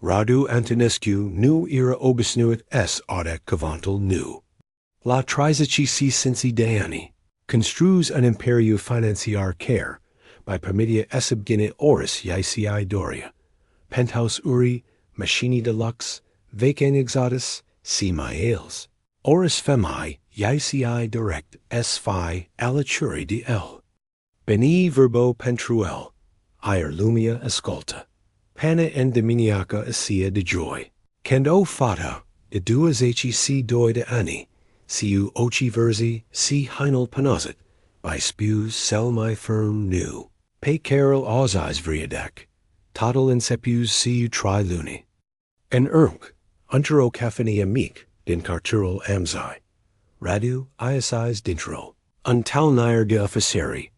Radu Antonescu nu era obișnuit s audec cuvântul nu. La trizici si sensi de ani, construs un imperiu financiar care, by permitia esubgine oris ici doria, penthouse uri, machini deluxe, vacane exotis, si maels, oris femi, ici direct s phi alicuri de l. Beni verbo pentruel, ier lumia escolta, pana endeminiaca asia de joy, kend o fata, de duas hec doi de ani, siu ochi versi, si heinel panozit, by spews sel my firm new, pe carol ausais vriadek, total insepus siu tri luni. En unter o caphenia meek, den cartural amzai, radu iasais dintro, untalnair de officeri,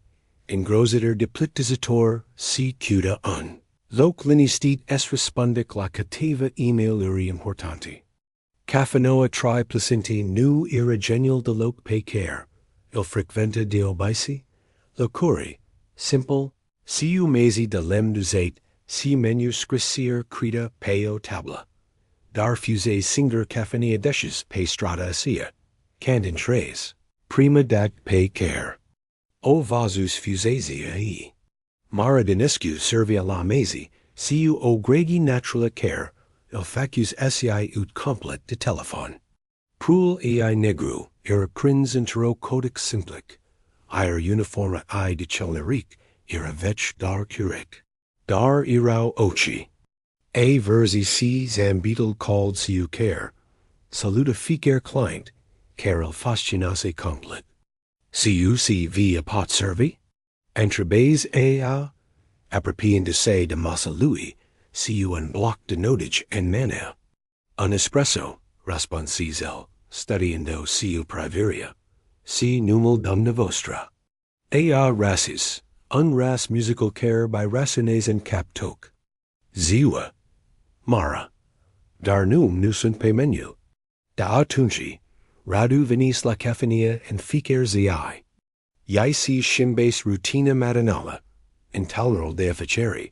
in grositer deplictizator si cuda un. Loc linistit es respondic la cativa email uri importanti. Caphanoa tri placinti nu ira genial de loc pe care, il frequenta de obici, locuri, simple, siu mesi de lem duzate, si menu scrissir creda peo tabla. Dar fuse singer caphania deshes pe strata asia, candin tres, prima dat pe care. O vasus fusesia e. Mara Dinescu servia la mesi, siu o gregi naturala care, il facus SEI ut complet de telephone. Prul ei negru, era crins intero codex simplic, ir uniforma I de chelneric, era vetch dar curic. Dar irau ochi. A versi si zambeetle called siu care, saluta ficer client, carel fascinase complet. Siu si via pot servi? Entrebes ea? Apropien de se de massa lui, siu un bloc de notage en mana. Un espresso, responsizel, studiendo siu priveria, si numel dumna vostra. Ea rasis, unras musical care by racines en cap toque. Ziwa, Mara, dar num nusunt pe menu. Da atunci, radu venis la caphenia en ficer ziai. Ici shimbes rutina matinala, intolerable de efficeri,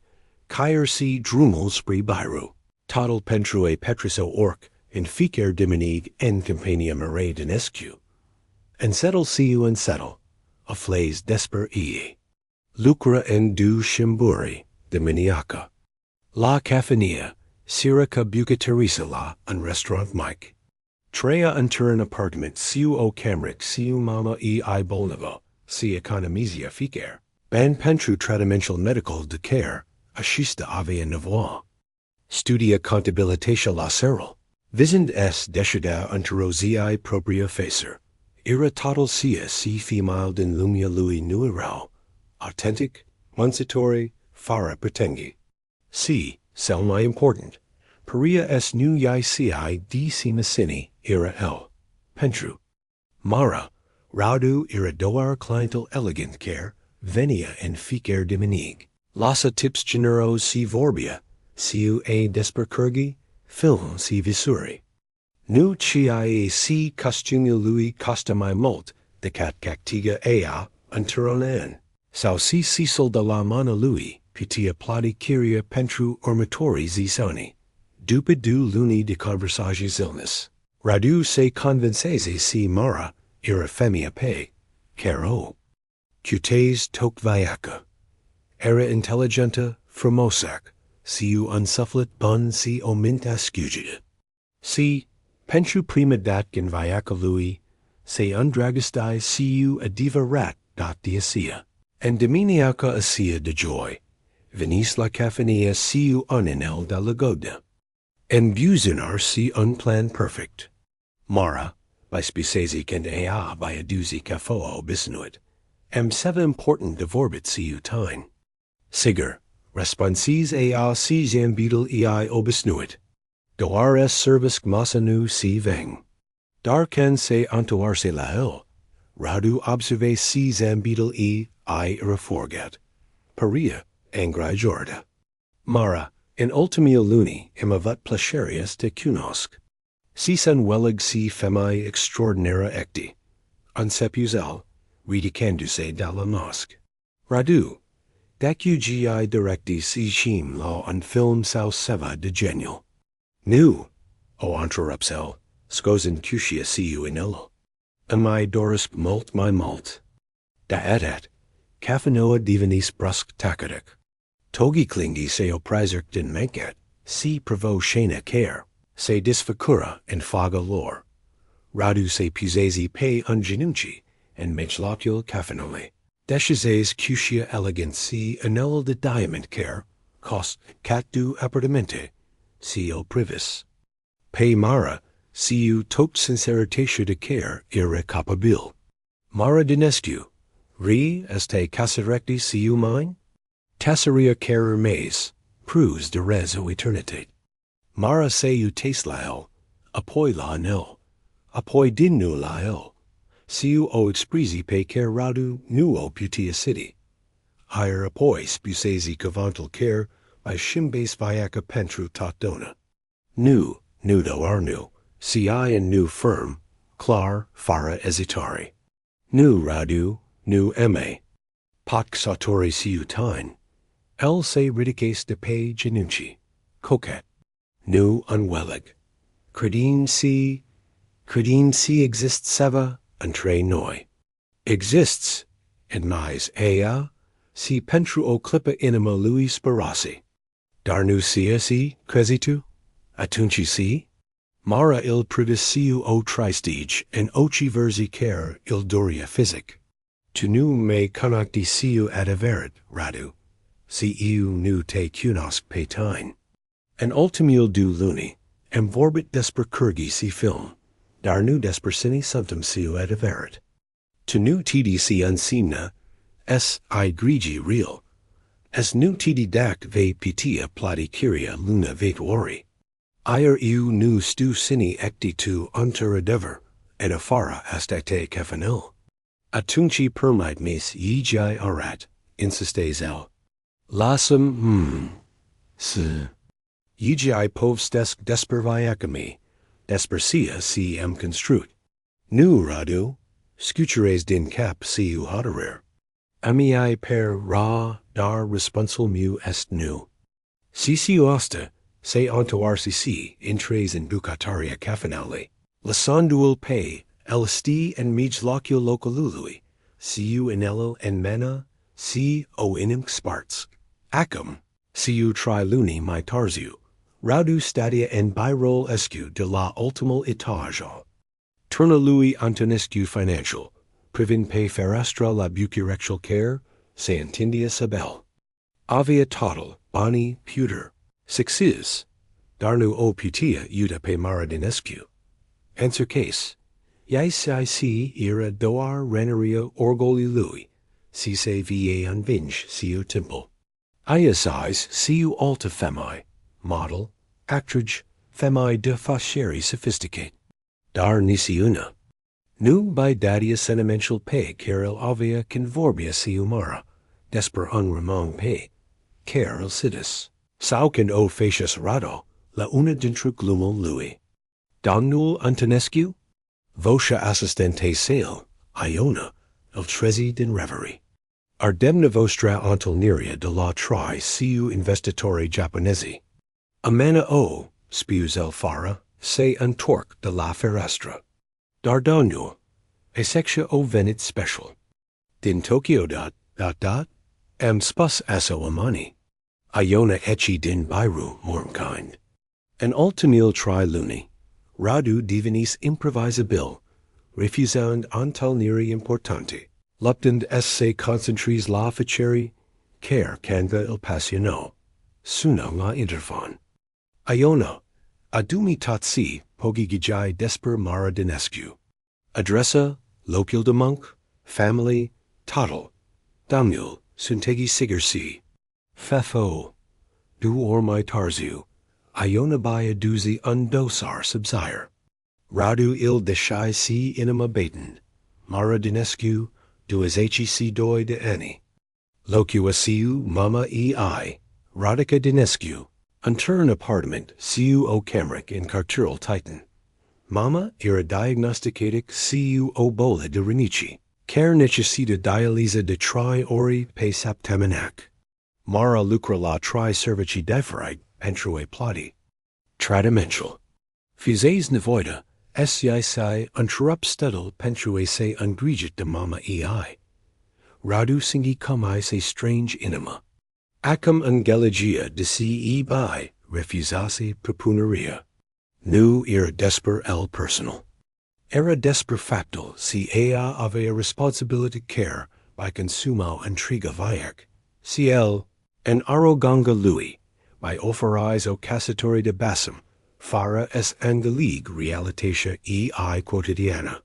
caer si drumel spri biru, total pentrue petriso orc, in ficer diminig en compania Mara Dinescu. And settle siu and settle, a flays desper ie. Lucra en du shimburi, diminiaca. La caphenia, săracă bucătăriță la, un restaurant mic. Treia unter an apartment siu o camric siu mama ei bolnave, si economizia ficer. Ban pentru tratamentul medical de care, assista ave nevoie. Studia contabilitatia la seril. Visend s decida untero zi propria facer. Ira total sia si female din lumia lui nuirau. Authentic, monsitori, fara pretengi. C. Selma important. Peria s nu ici d simacini, ira l. Pentru. Mara, raudu ira doar clientel elegant care, venia en ficer diminig. Lassa tips generos si vorbia, siu a despercurgi, film si visuri. Nu ciae si costumio lui costumai molt, de cat cactiga ea, unteronan. Sau si cecil de la mana lui, pitia plati curia pentru ormatori zisoni. Dupe du luni de conversagis illness. Radu se convincese si Mara, ira femia pe, caro. Cutes toc viaca. Era intelligenta, formosac, siu unsufflet bun si ominta scugida. Si, pentru prima dat gen viaca lui, se undragistai siu a diva rat dat diasia. And diminiaca asia de joy, venis la caphenia siu uninel da lagoda. En buzinar si unplan perfect. Mara, by spisesi kend ea by aduzi cafoa obisnuit. Am seva important devorbit siu tine. Sigur, responsis ea si zambeetle ei obisnuit. Doar es servisk masanu si veng. Dar can se antoarse lahel. Radu observe si zambeetle I reforgat. Peria, angri jorda. Mara, in ultimio luni imavat placerius te cunosc. Si sen welig si femi extraordinara ecti. Unsepusel, ridicanduse dalla mosque. Radu, Dacugi directi si chim law on film sao seva de genial. Nu, o interrupsel, scosen cutia siu inello. Amai doris mult my mult. Da edat, caffenoa divinis brusque tacadic. Togi klingi seo prizerk den manket, si provo shena care, se disfacura and faga lore. Radu se pusesi pe ungenunci, and mijlocul caffenole. Deschizes cutia elegant si anel de diamant care, cost catdu appartamente, sio privis. Pe Mara, siu tot sinceritatio de care irrecapabil. Mara Dinescu, re este casarecti siu mine? Tasseria carer mes, prus de rezo eternitate. Mara seu taste lael, apoi la anel, apoi din nu lael. Siu o expresi pe care radu nuo putia city. Hire apoi spusesi cavantal care by shimbase viaca pentru tot dona. Nu, nudo arnu, si and nu firm, clar, fara esitari. Nu radu, nu eme. Pot căsătorie siu tine. El se ridices de pe genunci, coquette. Nu unwellig. Credim si exists seva, entre noi. Exists, and mais ea, si pentru o clippa inima lui sperasi. Darnu sia si, quesitu? Atunci si? Mara il privis siu o tristige, and oci versi care il doria physic. Tu nu me conacti siu adaverit, Radu, si iu nu te cunosc pe tine. And ultimul du luni, am vorbit desper curgi si film. Dar nu desper sini subtum siu adaverit. Tu nu tidi si unsimna, es I grigi real. Es nu tidi dac ve pitia plati curia luna vet ori. Ier iu nu stu sini ecti tu unter adever, et afara astete cafanil. Atunci permite mes yigi arat, insistes el. Lasum, s. Yigi povstesc desper viacami, despersia si am construt. Nu radu, scutures din cap siu hoderer. Amiai per ra dar responsul mu est nu. Siu osta, se onto RCC intres in bucataria cafanale. Lasandul pe, elisti and mijlocul localului, siu inello and mena, si o inim sparts. Acum, siu triluni my tarziu. Radu stadia en birol escu de la ultimal etajo. Turna lui Antonescu financial, privin pe ferastra la bucurexual care, se entindia sabel. Avia total, bani puter, sixis, darnu o putia iuda pe Mara Dinescu. Answer case. Yais I see ira doar reneria orgoli lui, si se vie unvinge siu temple. Iasais siu alta femi, model, actrage, femi de faceri sophisticate. Dar nisiuna. Nu by dadia sentimental pe caril avia convorbia siu Mara, desper unremong pe, caril sidis. Saucin o facius rado, la una dentro glumul lui. Domnul Antonescu? Vocia assistente sale, Iona, il trezi din reverie. Ardemna vostra antelneria de la tri siu investitori japonesi. Amana o, spius el fara, se untorque de la ferastra. Dardano, a sexia o venit special. Din Tokyo am spus aso amani. Iona ecci din biru mormkind. An ultimil tri luni, radu divinis improvisabil, refusand antalneri importanti, luptand esse concentris la faceri, care canga il passiono, suna la interfon. Iona, adumi tatsi pogigijai desper Mara Dinescu. Adressa, locul de monk, family, total, damul, suntegi sigersi. Fefo, du or my tarzu, Iona by a duzi undosar subsire. Radu il deshai si inima baten, Mara Dinescu, du as hec doi de ani. Locua siu mama ei, Radica Dinescu, untern apartment siu o cameric in cartural titan. Mama ira diagnosticatic siu o bola de renici, care necessita dialysa de tri ori pe saptaminac. Mara lucra la tri servicii deferite, pentru plăti. Tratamentul. Fizes nevoida, sai întrerup stedul pentru se îngrijit de mamei. Radu singi cumai se strange inima. Acum angeligia de si by refusase propuneria. Nu era desper el personal. Era desper factal si ea avea responsibility care by consumo intriga viac. Si el, en arroganga lui, by oferize o căsătorie de basum, fara es angelig realitatea quotidiana.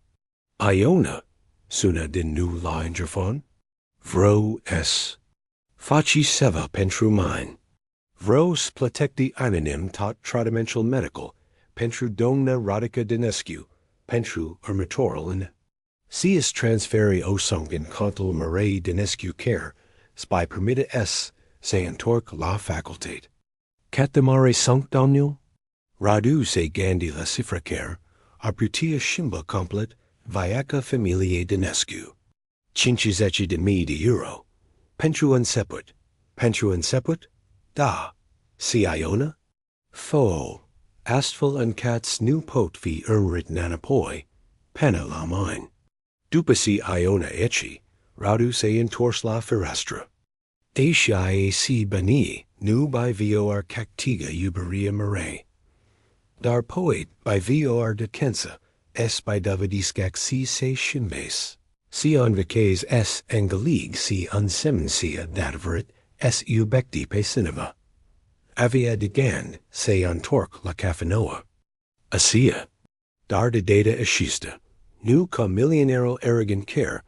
Iona, suna din nu la interfon, vreo es. Faci seva pentru mine. Vreo splătecti anonym tot tratamentul medical, pentru doamna Radu Dinescu, pentru următorul an. Si transferi o sunk in contul Mara Dinescu care, spy permite se întorc la facultate. Catamare sunk domnul? Radu se gandi la cifra care, apertia shimba complet, viaca familie Dinescu. 50.000 de euro. Pentru început? Da. Si Iona? Fo. Astfel încats nu pot fi înrit nanapoi, pena la mine. După si Iona eci, Radu se întors la fereastră. Deși si bani, nu by vor cactiga iuberia mare. Dar poet by vor de kensa, es by davidiscac si se shimbes. Si anvices es angelig si unsemensia datverit es ubecti pe cinema. Avia de gand se antorc la cafenoa. Asia. Dar de data eschista. Nu ca milionarul arrogant care,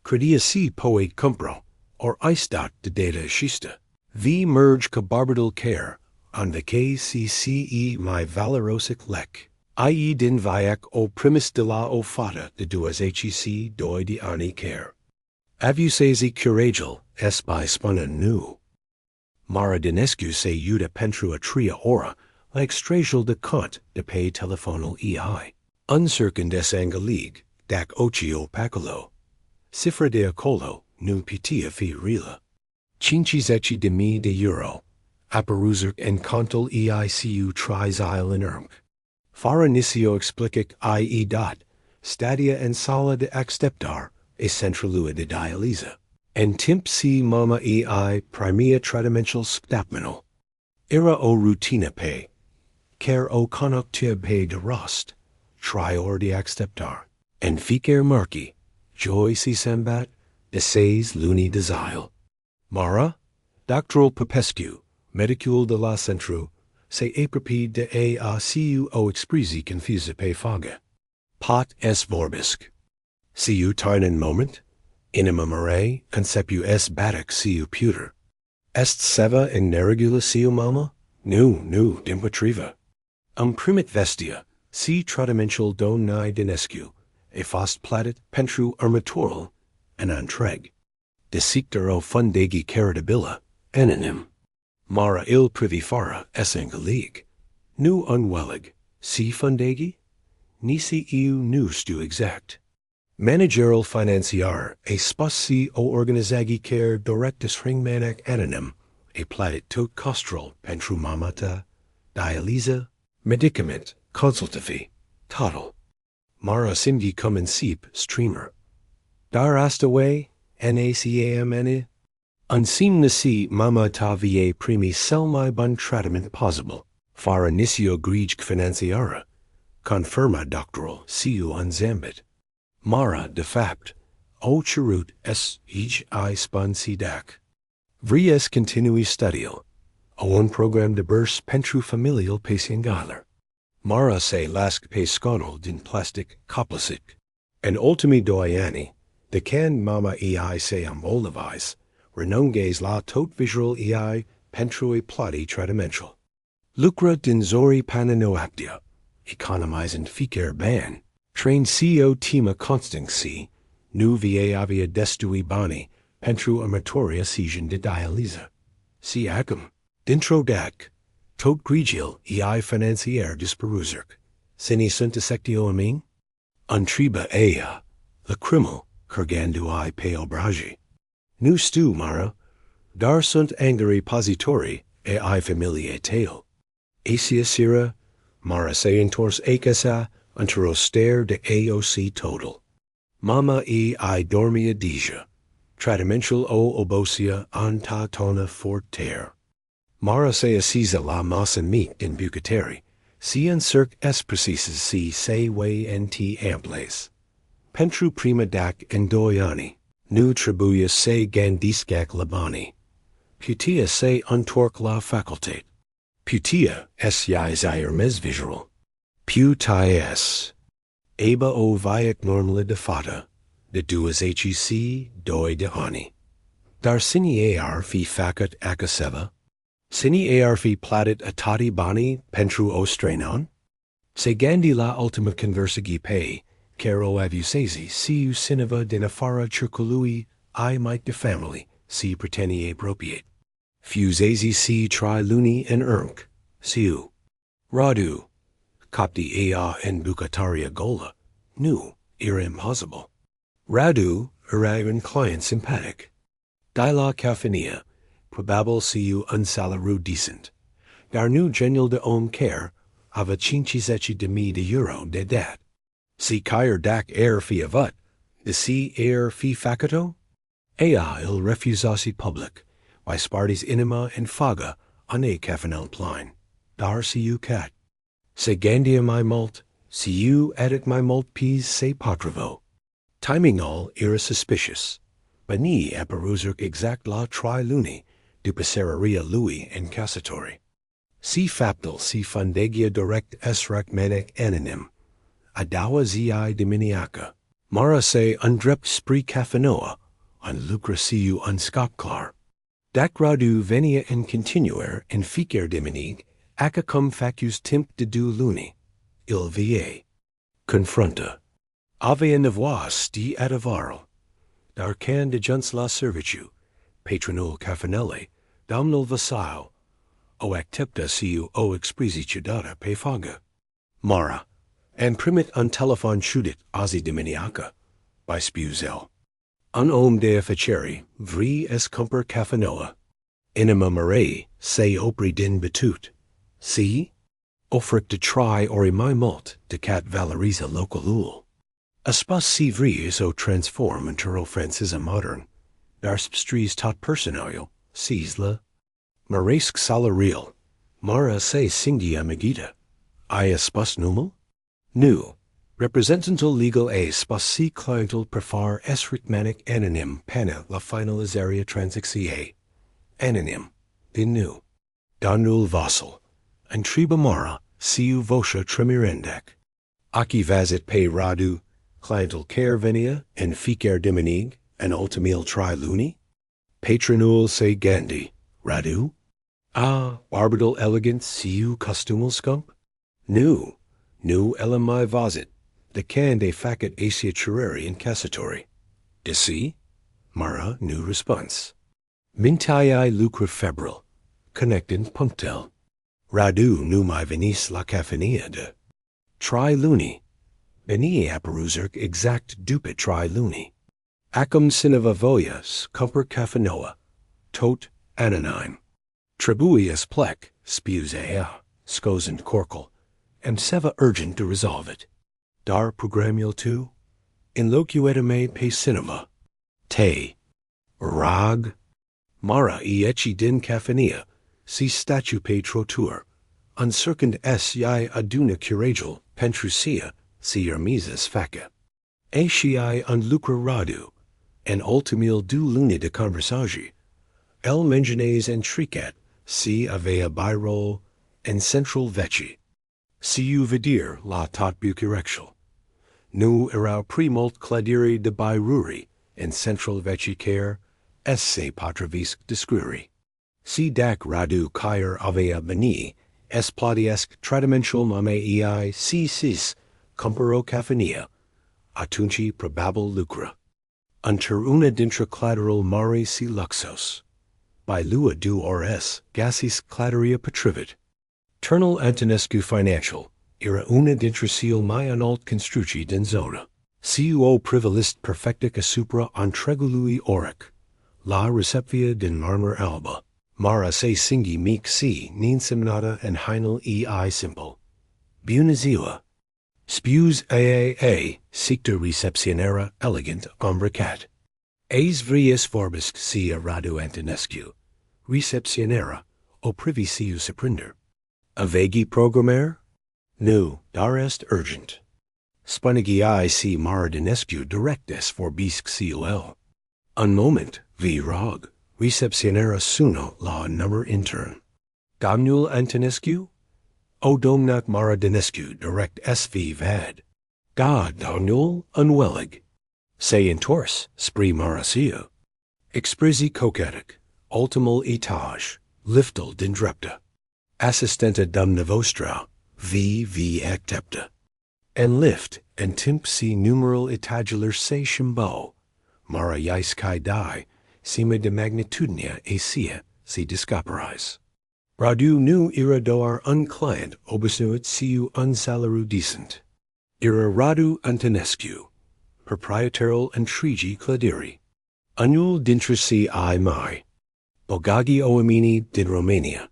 credia si poet compro, or eistat de data eschista. Vi merge ca barbadul care, anvices si my valorosic lec. I din viac o primis de la o fata de duas hec doi de ani care. Avusesi curagel es by spuna nu. Mara Dinescu se iuda pentru a tria ora, la extrajal de cont de pay telefonal Uncircund es angelig, dac ocio pacolo. Cifra de acolo, nu pitia fi rila. 50.000 de euro. Aparuzerc en contul eicu tris in ermc. Far inicio explicac dot, stadia en sala de acceptar, e centralua de dialysa. En timp si mama primea tratamental stapmenal. Era o rutina pe. Care o conoctia pe de rost. Trior de acceptar. En ficer marci. Joy si sembat. De seis luni de zile. Mara. Doctoral popescu. Medicule de la centru. Se apripide de cu o expresi confuse pe faga. Pot es vorbisc. Siu tarnen moment. Inima mare, concepu es batac siu puter. Est seva in nerigula siu mama? Nu, dimpatriva. Primit vestia, si tratamental domni Dinescu, e fost platit pentru următorul, en entreg. Desictero fundegi caritabila, anonym. Mara il privifara es angelig. Nu unwellig, si fundegi? Nisi iu nu stu exact. Managerial financiar, e spus si o organizagi care directus ringmanac anonym, e platit tot costral pentru mamata, dialysa, medicament, consultafi, total. Mara singi cum sip streamer. Dar astaway, nacamne? Unseen nasi mama ta vie primi selmi bun tratament possible, far inicio grige financiara, confirma doctoral siu unzambit. Mara de fapt, o cherut es spun si dac. Vries continui studio, o un program de burs pentru familial patiengaler. Mara se lasc pesconol din plastic coplasic. En ultimi doiani, de can mama se ambolavis, renunges la tot visual pentru plăti tratamental. Lucra din zori pananoactia, economizing ficer ban, train co tema constancy, nu va avia destui bani, pentru amatoria season de dialysa. Si acum, dintro dac, tot grigil financier disperuzerc, sini suntisectio amin? Untriba la crimal, curgandu pe obraji. Nu stu Mara, Dar sunt angeri positori, ai familiae teo. Asia sira, Mara seantors acasa, unter auster de aoc total. Mama I dormia dija. Tratamentul o obosia anta tona forter. Mara se assisa la massa meet in bucateri, si circ es precises si se way nt amples. Pentru prima dac endoiani, nu tribuia se gandiscac labani. Putia se untorque la facultate. Putia es zair mes visual. Putias. Aba o viac normale de fata, de duas hec doi de ani. Dar sini ar fi facat acaseva? Sini ar fi platit atati bani pentru o strenon? Se gandi la ultima conversigi pei, caro avusesi, siu sineva de nefara circului, I might de family, si pretenie propiate. Fusesi si tri luni en ernc, siu. Radu. Copti ea en bucataria gola, nu, era impossible. Radu, eraven client sympathetic. Dila caffeinia, probable siu unsalaru decent. Dar nu genial de care, ava cinciseci de mi de euro de dat. Si caer dac fi avat, de si fi facato? Ea il refusasi public, by spartis inima and faga, ane caffeinel pline. Dar siu cat. Se gandia my mult, siu adic my mult pes se patravo. Timing all era suspicious. Bani apparusert exact la tri luni, dupicereria lui and căsătorie. Si faptal si fundegia direct esrec menec anonym. Adawa zi diminiaca. Mara se undrept spri caffenoa, on lucra siu unscapclar. Dac radu venia in continuer in ficer diminig, acca cum facus timp de du luni. Il vie. Confronta. Ave in nevois sti adavarl. Dar can de juns la serviciu, patronul caffenelle, domnul vassal, o accepta siu o expresi cidata pe faga. Mara. And primit un telephone shudit osi diminiaca, by spuzel. Un om dea faceri, vri es cumper caffenoa. Inima marei, se opri din betut. Si? Offric de tri ori my mult, de cat valoriza localul. Aspas si vri is o transform intero francism modern. Dar spstries tot personario, sisla. Maresque salarial. Mara se singia megita. I aspas numel? Nu. Representantul legal a spas si clientul prefar esrit manic anonym pana la finalizaria transixie. Anonym. Din nu. Donul vassal. And triba mara, siu vosha tremirendec. Aki vazit pe radu, clientul care venia, and ficer diminig, and ultimil tri luni? Patronul se gandi, radu? Barbadal elegant siu costumul scump? Nu. Nu elamai vasit, de can de facet asia cereri in căsătorie. De si? Mara nu response. Mintiae lucra febrile, connectent punctel. Radu nu mai venis la caffeinia de. Tri luni. Veni apparusert exact dupit tri luni. Acum sineva voias, cumper caffeinoa, tot anonym. Tribuius plec, spus ea, scosent corcal, and seva urgent to resolve it. Dar programmul tu? In locuetame pe cinema. Te. Rag. Mara eci din caffeinia, si statu pe trotur. Uncircund es aduna curagel, pentrusia, si ermises faca. Aciae un lucra radu, en ultimil du luni de conversagi. El mengenes en tricat, si avea birol, en central veci. Siu vidir la tot bucurexual. Nu erau primult cladiri de biruri, en central veci care, esse patravisc discuri. Si dac radu caer avea beni, es pladiesc tratamentul mamei si sis, cumpero caffeinia, atunci probabile lucra. Unter una dintra claderal mare si luxos. By lua du ores, gasis claderia patrivit. Ternal Antonescu financial, era una dintrasil mai analt construci denzona. Siu o privilist perfectica supra entregului oric. la recepvia din marmor alba. Mara se singi meek si, nin simnata and heinel ei simple. Buna ziua. Spews a sicta receptionera elegant ombricat. Eis vrius forbisc sia Radu Antonescu. Receptionera, o privi siu suprinder. Avegi programmer? Nu, dar est urgent. Spunigi si Mara Dinescu directes forbisc cul. Un moment, vi rog. Receptionera suno la number intern. Domnul Antonescu? O domnac Mara Dinescu direct sv vad. God domnul unwellig. Se intors, spri Mara siu. Expresi coquetic, ultimul etage, liftel dindrepta. Assistenta dumna vostra, v accepta. En lift, en timp si numeral etagular se shimbo. Mara jais kai die, sima de magnitudinea sia, si discoperise. Radu nu ira doar unclient obișnuit siu unsalaru decent. Ira Radu Antonescu, proprietarul intrigi cladiri. Anul dintrisi I mai. Bogagi oamini din Romania.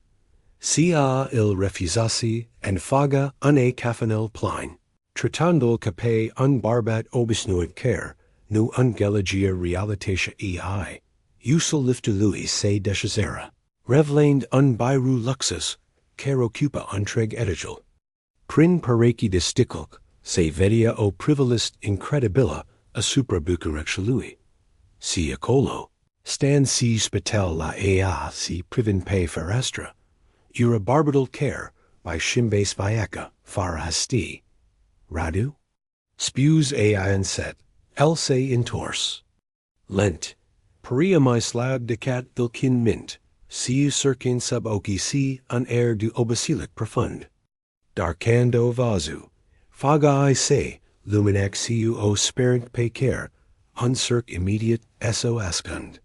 Sia il refusasi and faga une cafanel plain. Tratandul cape unbarbat obișnuit care, nu ungelagia realitatea ei. Usul liftului se deșezera. Revlained unbiru luxus, care occupa untreg etigil. Prin pareki de sticlc, se vedia o privilist incredibila asupra bucurecului. Si acolo, stand si spitel la ea si privin pe ferestra. Ura barbadal care, by shimbes viaca, far hasti. Radu? Spews ai set, else intors. Lent. Paria my slab de cat vilkin mint. Siu circin sub oci si un air du obasilic profund. Darcando vazu. Faga se, luminac siu o sperent pe care, uncirc immediate eso ascund.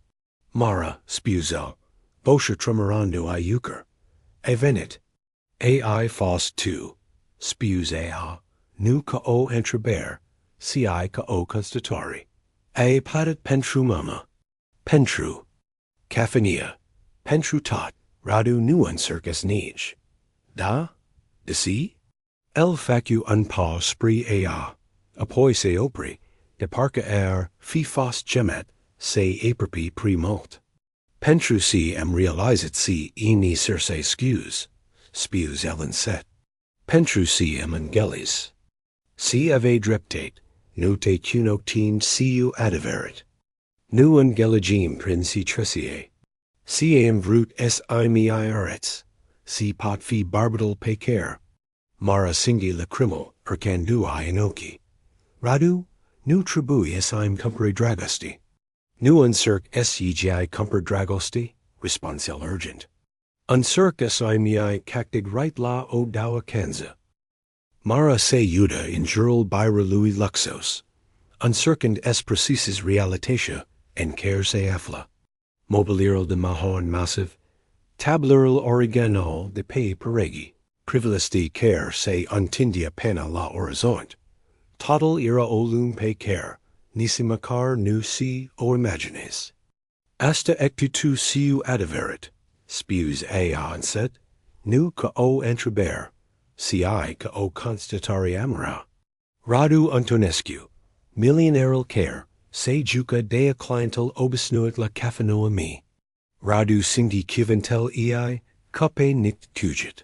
Mara, spuzo. Boscher tremorando iuker. Evenit. Ai fos tu. Spews ea. Nu ca o entreber. Si ca o constatori. Padet pentru mama. Pentru. Caffania. Pentru tot. Radu nu uncircus nij. Da? Desi? El facu unpa spri ea. Apoi se opri. De parca fi fos gemet. Se aperpi primult. Pentru si realizit si ini circe skews. Spews ellen set. Pentru si angelis. Si ave dreptate. Nu te cunoctine siu adiverit. Nu angeligim prinsi tricie. Si vrut s imiarets. Si pot fi barbadal pecer. Mara singi lacrimul, percandui inoci. Radu, nu tribui esim cumpere dragosti. Nu uncirc segi cumper dragosti, responsel urgent. Uncirc esimi cactig right la o dawa canza. Mara se iuda in jurul bira lui luxos. Uncircand es precisis realitatia, en care se afla. Mobiliral de mahon massive. Tablural original de pei peregi. Privilisti care se untindia pena la horizont. Total ira olum pe care. Nisimacar nu si o imagines. Asta ectu siu adiverit. Spews aeon set. Nu ca o entreber. Si ca o constatari amora. Radu Antonescu. Milionarul care. Se juca dea clientel obișnuit la cafanoa mi. Radu sindi kiventel ei, cape nict cugit.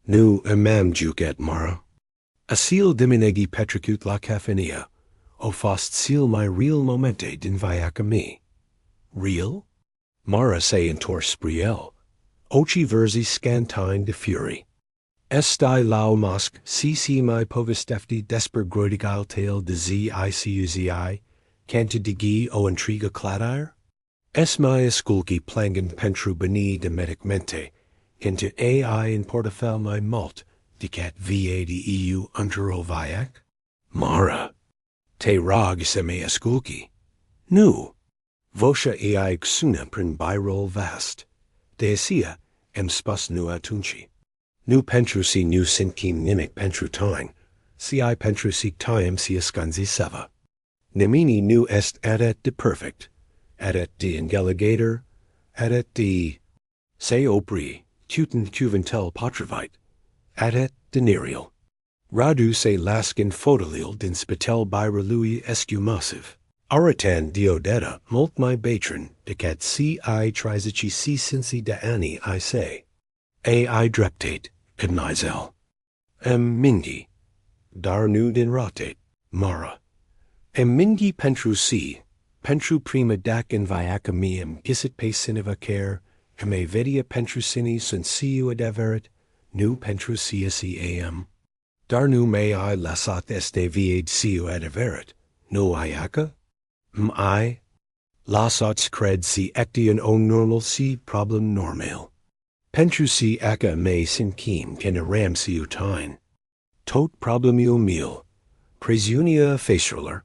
Nu imam jucat Mara. Asil diminegi petricut la cafania. O fost sil my real momente din viaca mi. Real? Mara se intor spriel. Oci versi scantine de fury. Estai lau mosque, si my povestefti desper groidigal tail de zicuzi, cantidigi o intriga cladire? Es mai esculki plangen pentru beni de medicmente, into ai in portafel my malt, dicat va de eu untero viac? Mara. Te rog se me esculki. Nu. Vosha ai xuna prin birol vast. Decia, spus nu atunci. Nu pentru si nu sinkim nimic pentru tine, si pentru si time si escanzi seva. Nemini nu est adet de perfect, adet de ingeligator, adet de se opri, tuten juventel potravite, adet denerial. Radu se laskin fotolil din spitel biralui escumasive. Aratan diodeta molt my batron, decat si trizici si sinci da ani I say. I dreptate, cognizel. Mingi. Dar nu din rotate, Mara. Mingi pentru si, pentru prima dac in viaca meam gisit pe siniva care, me vedia pentru sini sunt siu adeveret, nu pentru si am. Dar nu me I lasat este viade siu adeveret, no iaca? I lasats cred si ectian on normal si problem normal. Pentru si aca me sin kim can ram siu tine. Tot problemul mil. Presunia facialer,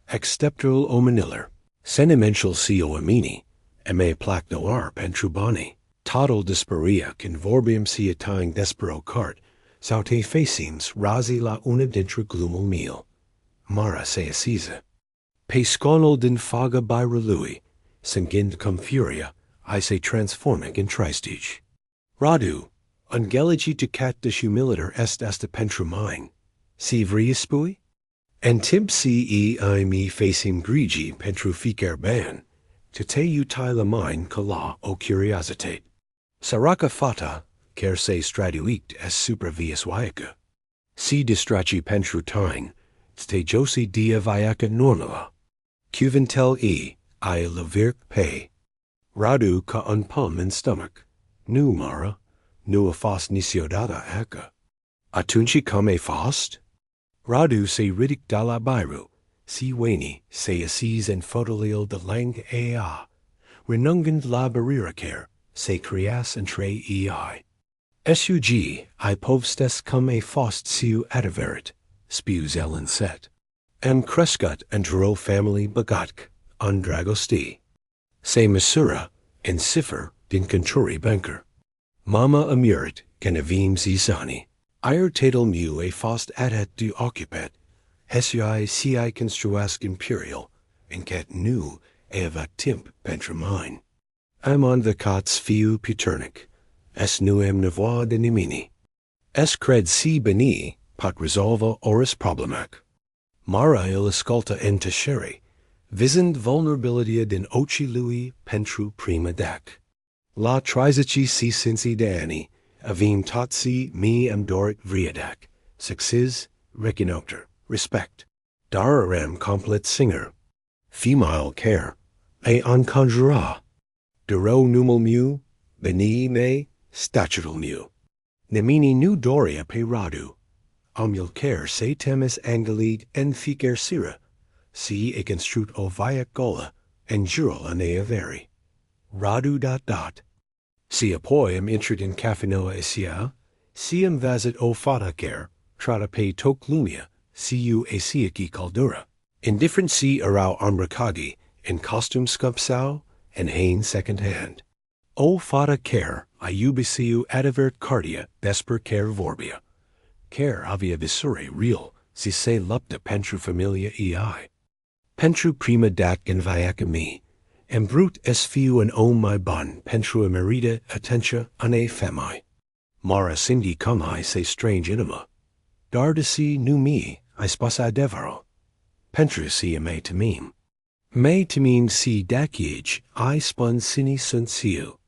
exteptural omaniller, sentimental sio amini, me plac noir pentru boni. Total disparia convorbium siatine despero cart, saute facims razi la una dintra glumul mil. Mara se assisa. Pesconal din faga biralui, sangind cum furia, I say transforming in tristige. Radu, ungeligi decat de humiliter est asta pentru mine. Si vriispui? And tib si I me facim grigi pentru ficer ban, to te utile mine cala o curiositate. Săracă Fata, cer se straduict es supra vias viaca. Si distraci pentru tine, te josi dia viaca normala. Cuventel I levirc pe. Radu ca un pum in stomach. Nu Mara, nu a fast nisiodata aca. Atunci come fast? Radu se ridic dalla biru, si weni, se assis en fotolil de lang ea. Renungand la bariracer, se crias en trei Sug, I povstes come fast siu adverit, spews ellen set. Crescut entero family begatk, undragosti. Se misura, en ciffer, din conturi banker. Mama amurit, canavim zisani. Tatal mu a fast adet du occupat, hesui ci construasc imperial, in cat nu eva timp pentramine. Amon the cots fiu puternic, es nuem nevois de nimini. Es cred si beni, pot resolva oris problemac. Mara il escolta entescere, visend vulnerabilitia din oci lui pentru prima dac. La trizici si sinci dani, avim tot si me am dorit vriadac, success, reconoctor, respect. Dararam complet singer. Female care, a conjura. Duro numal mu, beni me, statural mu. Nemini nu doria pe radu. Omul care se temis angelid en ficer sira, si e construt oviac gola, en jural anea veri. Radu ... Si apoium intrit in cafinoa esia, siam vasit o fata care, trata pe toc lumia, siu esiaci caldura. Indifferent si arau ambracagi, in costume scumpsau, and hain second hand. O fata care, iubisiu adavert cardia, vesper care vorbia. Care avia visure real, si se lupta pentru familia ei. Pentru prima dac in viaca me, and brute es fiu and o my bon pentru emerita attentia ane femi. Mara sindi cum I say strange inima. Dardasi nu me, I spasa devaro. Pentru si me temim. Me temin si daciage, I spun sini sunt siu.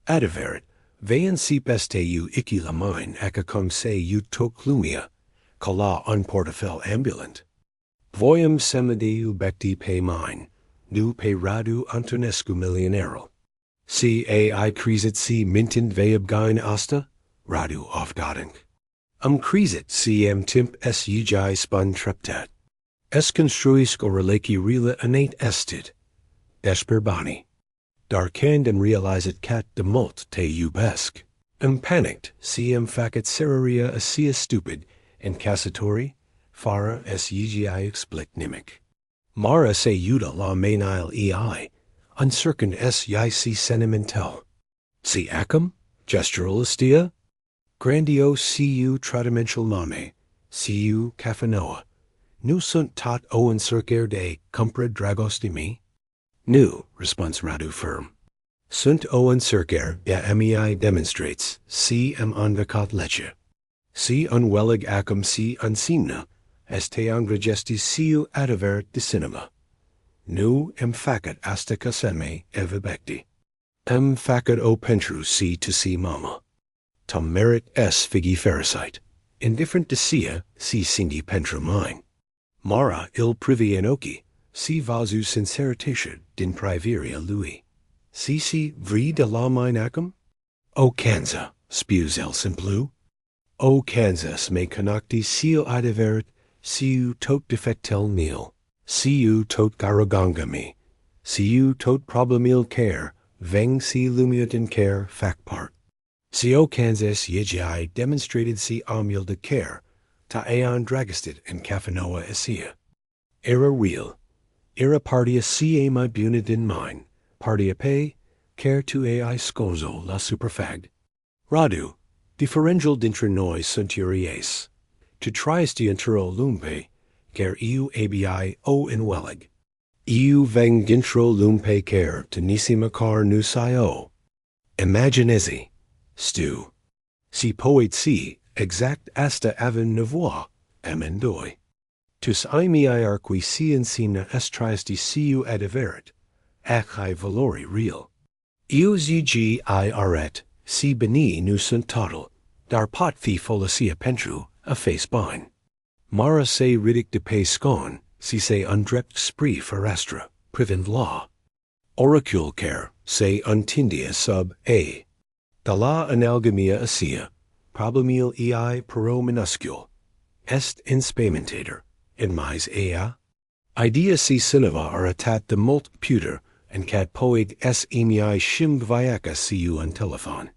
Adaverit, vean si besteu ici la mine aca cum se ut toc lumia, cala un portafel ambulant. Voyam semideu becti pe mine, nu pe Radu Antonescu milionarul. Si I cresit si mintint veabgine asta, Radu ofdadink. Cresit si timp es yigi spun treptat. Es construisc o relaki rela anate estit. Desper bani. Darkand realizit cat de mult te ubesc. Panicked si facet cererea asia stupid, en căsătorie, fara es yigi explic nimic. Mara se iuda la menile ei, uncircund es si sentimental. Si acum, gestural estia? Grandios siu tratamentul mamei, siu cafinoa. Nu sunt tot o encircer de cumpra dragostimi? Nu, responds Radu firm. Sunt o încercare de mei demonstrates, si am învățat lege. Si unwillig acum si înseamnă, este îngregestis siu adevăr de cinema. Nu am făcut asta ca semei evibecti. Am făcut o pentru si to si mama. Tam merit s figi fericite. Indifferent de sia, si singi pentru mine. Mara il privi enoki, si vazu sinceritatea din priviria lui. Si vri de la mine acum? O canza, spews el simplu. O Kansas me conocti siu adevert, siu tot defectel mil, siu tot garagangami, siu tot problemil care, veng si lumiut in care fac part. Si o Kansas yegi demonstrated si amil de care, ta aeon dragistit in cafanoa esia. Era real, era partia si a my bunid in mine, partia pay, care to ai scozo la superfagd. Radu, differential dintre noi centuriaes. To triesti intero lumpe, ker iu abi o inwelig. Iu veng dintro lumpe ker to nisi macar nusio. Imaginezi, stu. Si poet si, exact asta avin nevois, amendoi. Tus aemiai arqui si insimna est triesti siu adeveret, ac valori real. Iu zg I aret, si beni nu sunt total, dar pot fi folacia pentru, a face bine. Mara se ridic de pe scon, si se undrept spree ferastra, privind law. Oracul care, se untindia sub a. Da la analgamia asia, problemil ei pro minuscule, est inspamentator, in mais ea. Idea si cineva aratat de molt puter, and cat poig s emi shim viaca siu un telephone.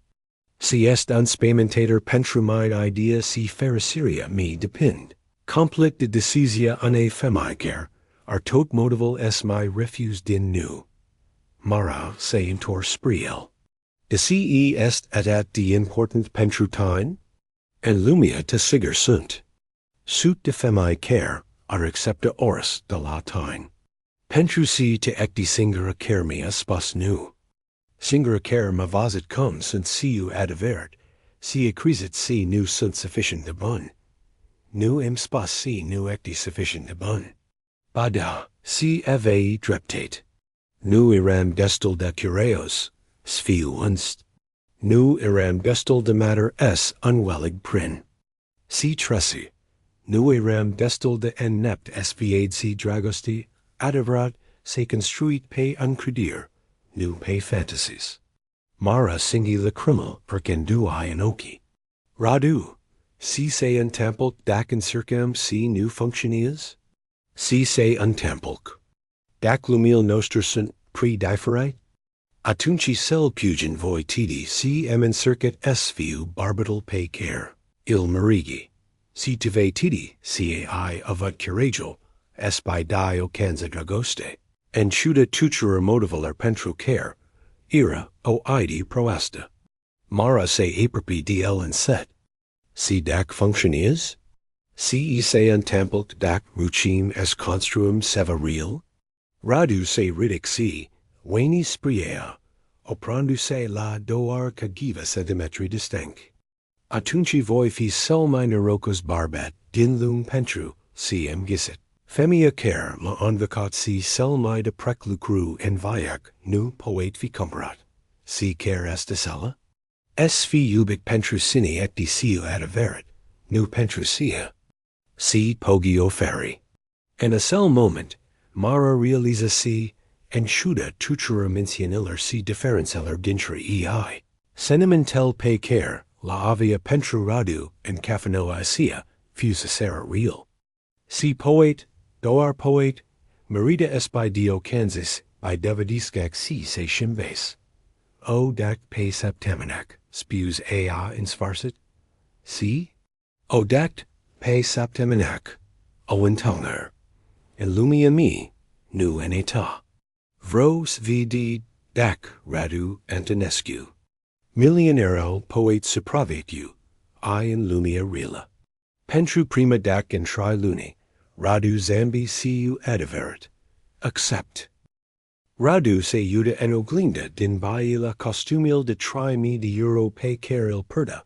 Si est unspamentator pentrumide idea si fericiria me depend. Complit de decisia une femicare, are tot motival es my refuse din nu. Mara se intor spriel. De ce est at de important pentrutine? En lumia te sigur sunt. Sut de femicaire, are accepta oris de latine. Pentru si te ecti singera care mea spus nu. Singera care ma vasit cum sunt siu adevert, si acquisit si nu sunt sufficient de bun. Nu im spus si nu ecti sufficient de bun. Bada, si evei dreptate. Nu iram destul de cureos, sfiu unst. Nu iram destul de mater s unwellig prin. Si tresi. Nu iram destul de ennept sviade si dragosti, adevrat, se construit pe uncredir. Nu pe fantasies. Mara singi lacrimal percendui inoki. Radu, si se untampulk dak circum si nu functionias? Si se untampulk. Dak lumil noster sunt pre-diferite? Atunci cel pugin voi tidi si circuit sviu barbital pe care, il marigi. Si tive tidi si ai avat coraggio, es by die o canza dragoste. En chuda tutura motivaler pentru care, ira o id proasta. Mara se aperpi dl and set. Si dak function is? Si se untampulk dak ruchim es construum seva real? Radu se ridic si, veni spriea, oprandu se la doar cagiva sedimetri distank. Atunci voi fi sel minerocos barbat, din lum pentru, si em gisit. Femia care la onvicat si sel mai de preclucru en viac, nu poet vi comprat. Si care estisella? Es fi ubic pentru sini ecti siu adeveret, nu pentru sia. Si pogio ferri. En a sel moment, Mara realiza si, en shuda tutura mentioniller si differenceller dintre ei. Sentimental pe care, la avia pentru Radu, en cafanoa asia, fusa sera real. Si poet, doar poet, merita es by dio Kansas, by devadiskak si se shimbes. O dak pe septamenak, spews ea in svarsit. Si? O dak pe septamenak, o intelner. Illumia me, nu en eta. Vros vidi dak Radu Antonescu. Milionaro poet supravetu, I in lumia rila. Pentru prima dak en tri luni. Radu zambi siu adeveret. Accept. Radu se juda en oglinda din baila costumil de tri mi de euro pe caril perda,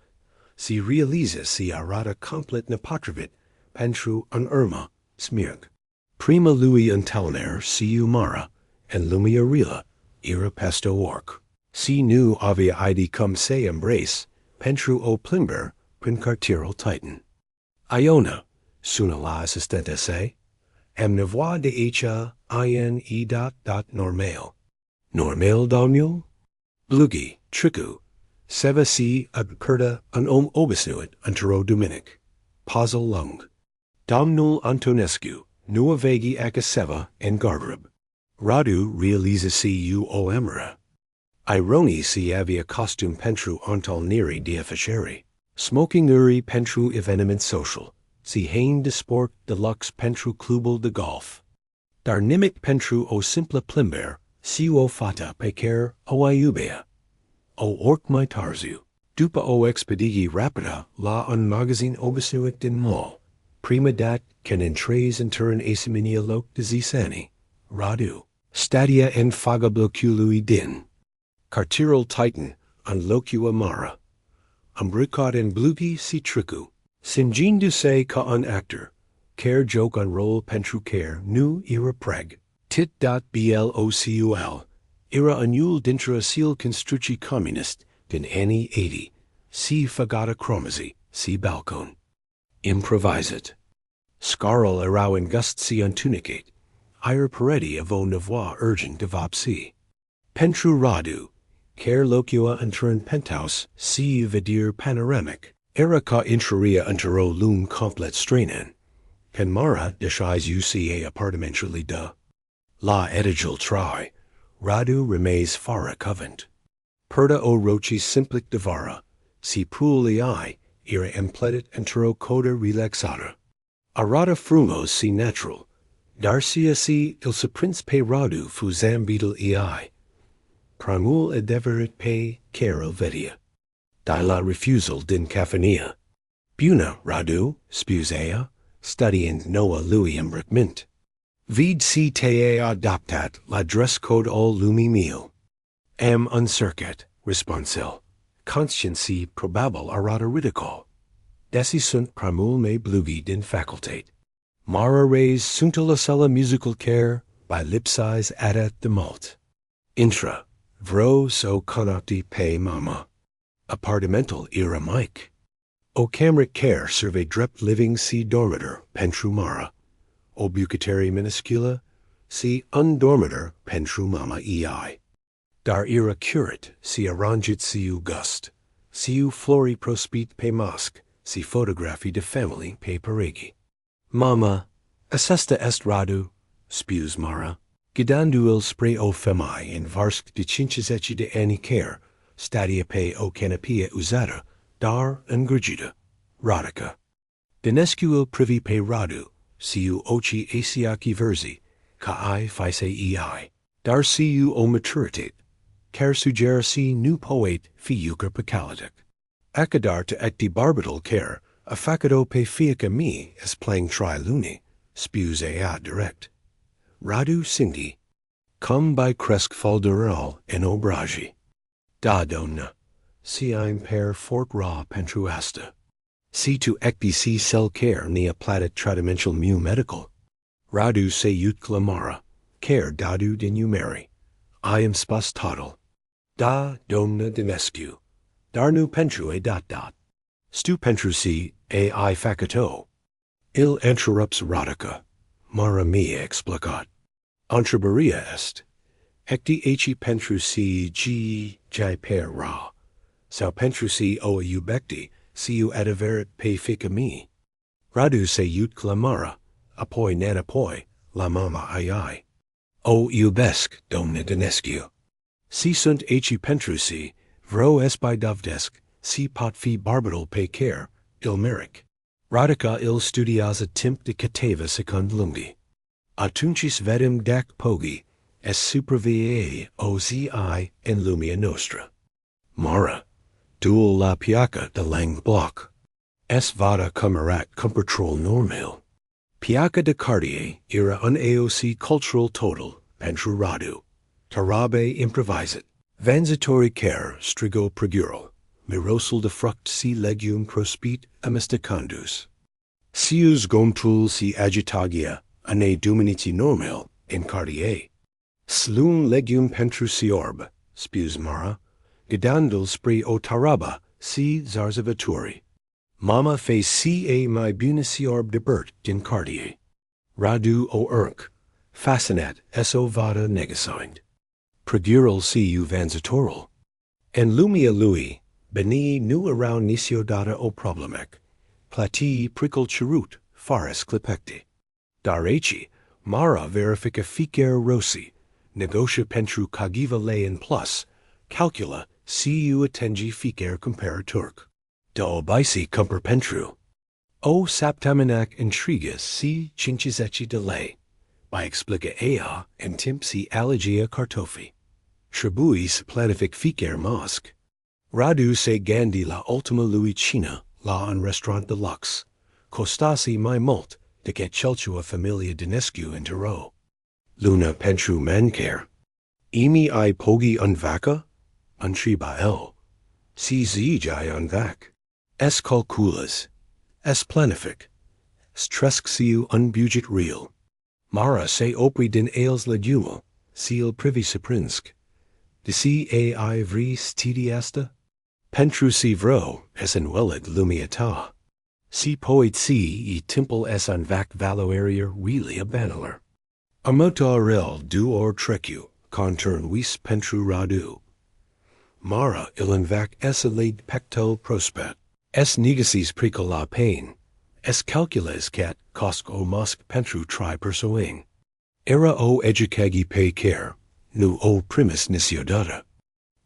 si realiza si arata complet nepotravit, pentru un urma, smirg. Prima lui untelner si Mara, en lumia rila, ira pesto orc. Si nu avia id cum se embrace, pentru o plimber, princartirol titan. Iona, suna la assistente se, am nevoie de hecha ine normal. Normal Daniel? Blugi, triku, seva si abcurda un obișnuit într-o duminic. Puzzle lung. Domnul Antonescu, nu avegi acaseva en garderib. Radu realiza si o emera. Ironi si avia costume pentru întâlniri de afaceri. Smoking uri pentru evenement social. Si hain de sport de lux pentru clubul de golf. Dar nimic pentru o simple plimber, si o fata pecer o iubea. O orc mai tarzu. Dupa o expedigi rapida la un magazine obișnuit din mall. Prima dat can entres interin asiminia loc de zisani. Radu. Stadia en fagablocului din. Cartirol titan, un locua mara. Umbricot en blugi si triku. Sinjin du se ka un actor. Care joke on role pentru care nu ira preg. Tit.blocul. Ira unul dintra seal construci communist din anni 80. Si fagata chromazi, si balcon. Improvisit. Scarl erau in gust si untunicate. Ira paredi avo nevoie urgent de vopsi. Pentru Radu. Care locua interin penthouse, si vidir panoramic. Era ca intraria intero lun complet strainen. Can Mara deschise uca apartamentally da. La edigil try. Radu remes fara covent. Perda o roci simplic devara. Si pruli ira empletit entero coda relaxata. Arata frumos si natural. Darcia si il prince pe Radu fusam beetle Primul edeverit pe caro vedia. La refusal din cafania. Buna Radu, spusea, studiend noa lui embricment. Vid si te adoptat la dress code all lumi meal. Am uncircat, responsil. Consciency probable arata ridicol. Desi sunt primul me blugi din facultate. Mara res suntula sella musical care, by lipsize adat de malt. Intra, vro so conati pe mama. Apartamental era Mike. O camric care survey drept living si dormiter pentru Mara. O bucateri minuscula si undormiter pentru mama Dar era curat si arrangit siu gust. Siu flori prospit pe masc, si photography de family pe paregi. Mama, assesta est Radu, spus Mara. Gidanduil spre o femai in varsk de cinciseci de anni care, stadia pe o canapia usata, dar engurgita. Radica. Dinescuil privi pe Radu, siu oci asiaci versi, ca faise Dar siu o maturitate. Car sugera si nu poet fiucer pecalitic. Acadar te ecti barbital care, affacado pe fiaca mi es plang tri luni, spus direct. Radu Cindy. Cum by cresc falderal en obragi. Da donna. Si I'm per fort ra pentruasta. Si tu ecti si cell care nia platit tradimental mu medical. Radu se ut clamara. Care dadu dinu meri. I am spus total. Da domna Dinescu. Darnu pentru dot. Stu pentru si I facato. Il interrupts radica. Mara mia explicat. Entreberia est. Ecti eci pentru si jai per ra. Sao pentru si o ubecti, si u adaverit pe fica mi. Radu se ut clamara, apoi nanapoi, la mama O ubesc, domna Dinescu. Si sunt eci pentru si, vro espi dovdesc, si pot fi barbital pe care, il meric. Radica il studiaza timp de cateva secund lungi. Atuncis vedim dac pogi, es superviae o zi en lumia nostra. Mara, dual la piaca de lang bloc. Es vada cumarat cumpertrol normal. Piaca de cartier ira un AOC cultural total, pentru Radu. tarabe improviset, vanzatori care strigo pregurl, mirosul de fruct si legume prospit amistacandus. Sius gomtul si agitagia, ane duminici normal, in cardiae. Slun legume pentru siorb, spus Mara, gedandul spri o taraba, si zarzavaturi. Mama fe si a my bunisiorb debert din cardiae. Radu o urk, fascinat eso vada negasind. Pregural si vanzatoral. En lumia lui, beni nu around nisio data o problemec. Plati pricol cherut, faris clipecti. Dorește, Mara verifica ficer rossi, negotia pentru cagiva lein plus, calcula cu attengi ficer comparaturc. Da obici cumper pentru. O saptaminac intrigas si cincizeci de lei, by explica ea and timpsi allegia cartofi. Tribuis planific ficer mosque. Radu se gandi la ultima luicina, la un restaurant de luxe. Costasi mai molt, de que celtua familia Dinescu intero. Luna pentru mancare. Emi I pogi un vaca? Un tribael. Si zijai un vac. Es calculas. Es planific. Stresc siu un budget real. Mara se opri din ales legumel, seal privi saprinsk. De si ai vris tidiasta? Pentru si vro, es en welid lumiata. Si poet si temple es un vac valoarier really a banaler. Amotarel du or trecu, conturn vis pentru radu. Mara ilan vac es a laid pecto prospet. Es negasis precola pain. Es calcules cat cosc o mosc pentru tri persoing. Era o educagi pay care, nu o primis nisiodata.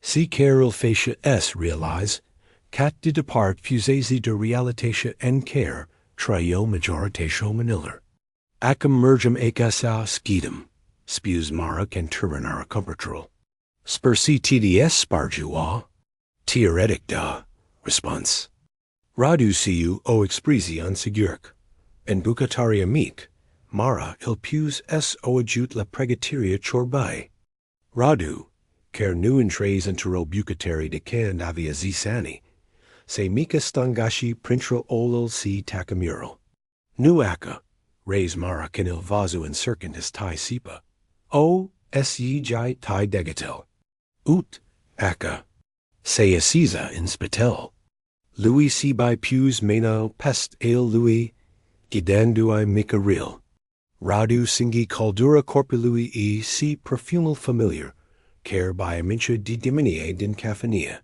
Si caril facia es realize, cat de depart fusesi de realitatio en care, trio majoritatio maniller. Acum mergem ecasa schedum, spus Mara canturinara compertrul. Spersi tds spargua, theoretic da, response. Radu siu o expresian sigurc, en bucataria mic, Mara il pius es o adjut la pregateria chorbai. Radu, cer nu entres entero bucatari de can avia zisani, se mica stangashi printra olil si tacamural. Nu acca, res Mara can il vazu encircandis tai sipa. O, es ye jai tai degatel. Ut, acca, se assisa in spitel. Louis si by pius menal pest ale Louis, gidandui mica real. Radu singi caldura corpului e si perfumul familiar, care by amincia di diminie din caffania.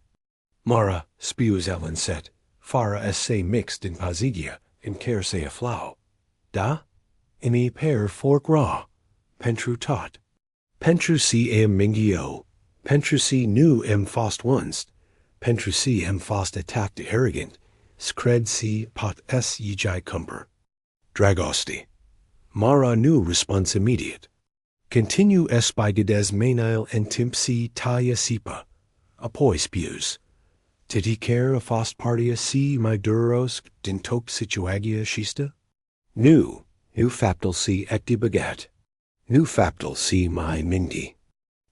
Mara, spus ellen set, fara es se mixed in pasigia, in care se a flau. Da? In e per fork raw, pentru tot. Pentru si em mingio, pentru si nu em fost onst, pentru si em fost attacked arrogant, scred si pot es yijai cumper. Dragosti. Mara nu response immediate. Continue es by gedes menil and timpsi taia sipa, apoi spus. Titi care a fost partia si my duros dintoc situagia shista? Nu faptal si ecti begat. Nu faptal si my mindi.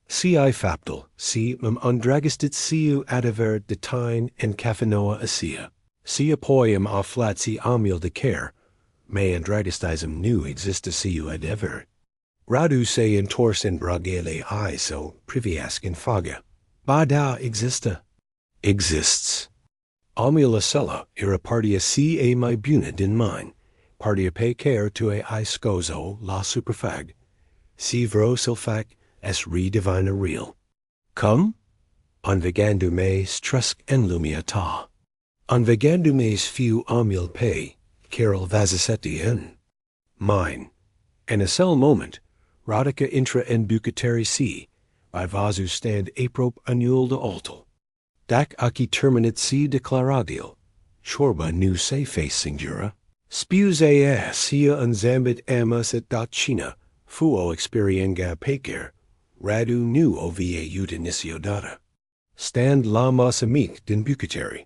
Si I faptal, si mem undragistit siu adaver de tine and caffinoa asia. Si apoium a flat si amil de care, me andragistism nu exista siu adever. Radu se in tors in bragele I so priviasc in faga. Bada exista. Exists. Amila sella ira partia si a my bunid in mine, partia pay care to a I scozo la superfag. Si vro silfac es re divina real. Come? Anvegando me strusk en lumia ta. Anvegando me's few amil pay, carol vazisetti en. Mine. En a cell moment, radica intra en bucateri si, by vazu stand aprop annual de altal. Dac aki terminit si declaradil, chorba nu se face singura. Spus as sia unzambit amas et dacina, fuo experienga pecer, radu nu ovie udinicio data. Stand lamas amic din bucateri,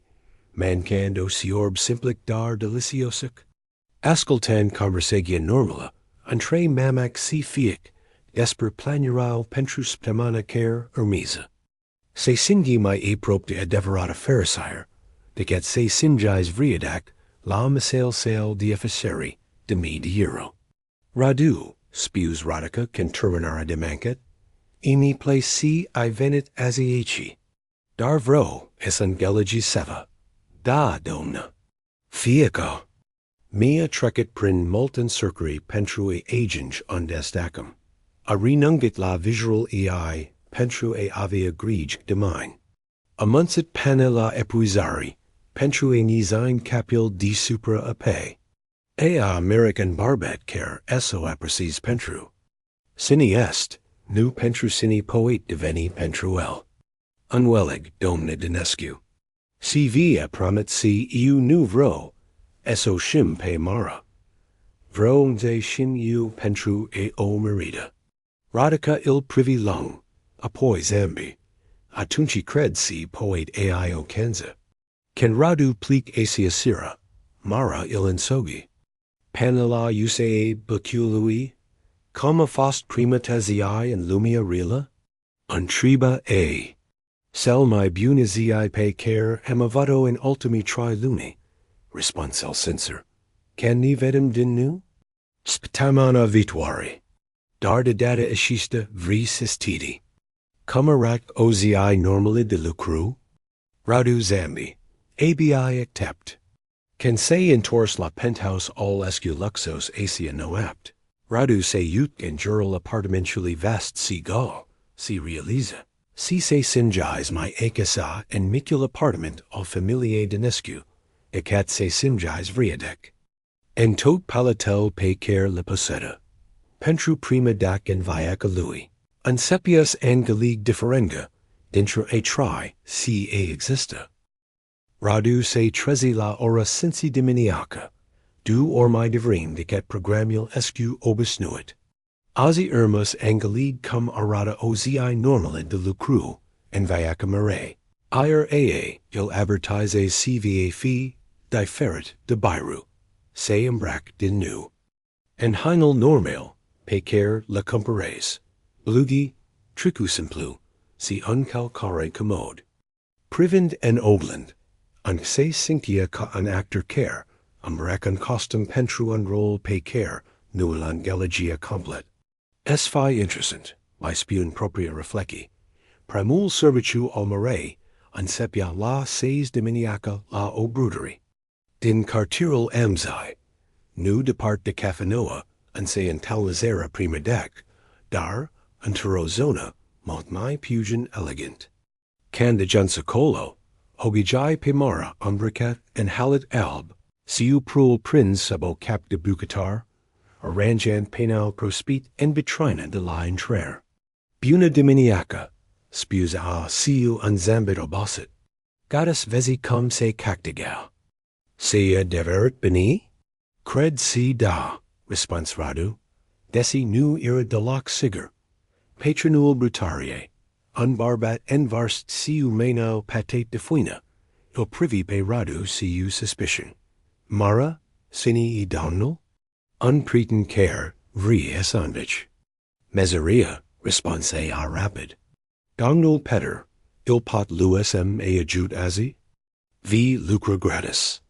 mancando siorb simplic dar deliciosic. Ascoltan conversagia normala, entre mamac si fiic, desper planural pentru sptemana care ermisa. Se singi mai apropte adeverata pharisire, decet se singis vriadac, la misale sale diefaceri, de me de euro. Radu, spus radica can terminara demancet, imi pleci I venit asiaci. Dar vro es angeligi seva, da domna. Fiaco. Mea trecet prin multan circuri pentru e agens undestacum. A renungit la visual ei pentru e avea grige de mine. Amuncit panella epuisari, pentru e nizine capil di supra ape. Ea American barbet care eso aprecis pentru. Sini est, nu pentru sini poet diveni pentru. Unwellig domne Dinescu. Si via promet si iu nu vro, eso shim pe Mara. Vro ze shim iu pentru e o merida. Radica il privi lung, apoi zambi. Atunci cred si poet ai o kenza. Ken Radu plic asia sira, Mara il insogi. Panela usee bacului, comma fost prima tezii and lumia rila? Untriba a. Sel my bunizii pe care amavato in ultimi tri luni. Responsel censor. Can ni vedem din nu? Sptamana vituari. Darda data ishista vris istidi. Kumarac ozi normally de lucru? Radu zambi. Abi accept. Can say in tors la penthouse all esculuxos asia no apt. Radu se ut en jural apartamentuli vast si gal, si realiza. Si se singis my acasa en micul apartament al familiae Dinescu, ecat se singis vriadec. En tot palatel pe care liposeta. Pentru prima dac en viaca lui. Unsepias angelig differenga, dentro a tri, si a exista. Radu se trezi la ora sensi diminiaca, du ormai divrim decet programmul escu obișnuit. Azi ermus angelig cum arata ozii normalid de lucru, en viaca mare. Ir aa il advertise cva fi, diferit de biru, se imbrac din nu. En heinel normal, pecer la compares, bludi, tricusimplu, si uncalcare commode. Privind en obland, un se cinctia ca an actor care, umbrac un costum pentru un role pecer, nul angeligia complet. Esfi interessant, my spun propria refleci, primul serviciu al mare, unsepia la seis diminiaca la obruderi. Din cartirul amzi, nu depart de cafenoa, unse intalizera prima dec, dar, unterozona, mot mai pugen elegant. Can de junsacolo, hogijai pimara umbricat en halit alb, siu prul prins sabo cap de bucatar, arranjan penal prospit en vitrina de la entrer. Buna diminiaca, spus a siu unzambit obosit. Gadas vezi cum se cactigal. Sea deverit beni? Cred si da, respons Radu. Desi nu ira delac sigur. Patronul brutarie, unbarbat en varst siu meno patate de fuina. Il privi pe Radu siu suspicion. Mara, sini idamnul? Unpreten care, vri esanvich. Meseria, response a rapid. Domnul Peter, il pot luesem ajut azi? Vi lucra gratis.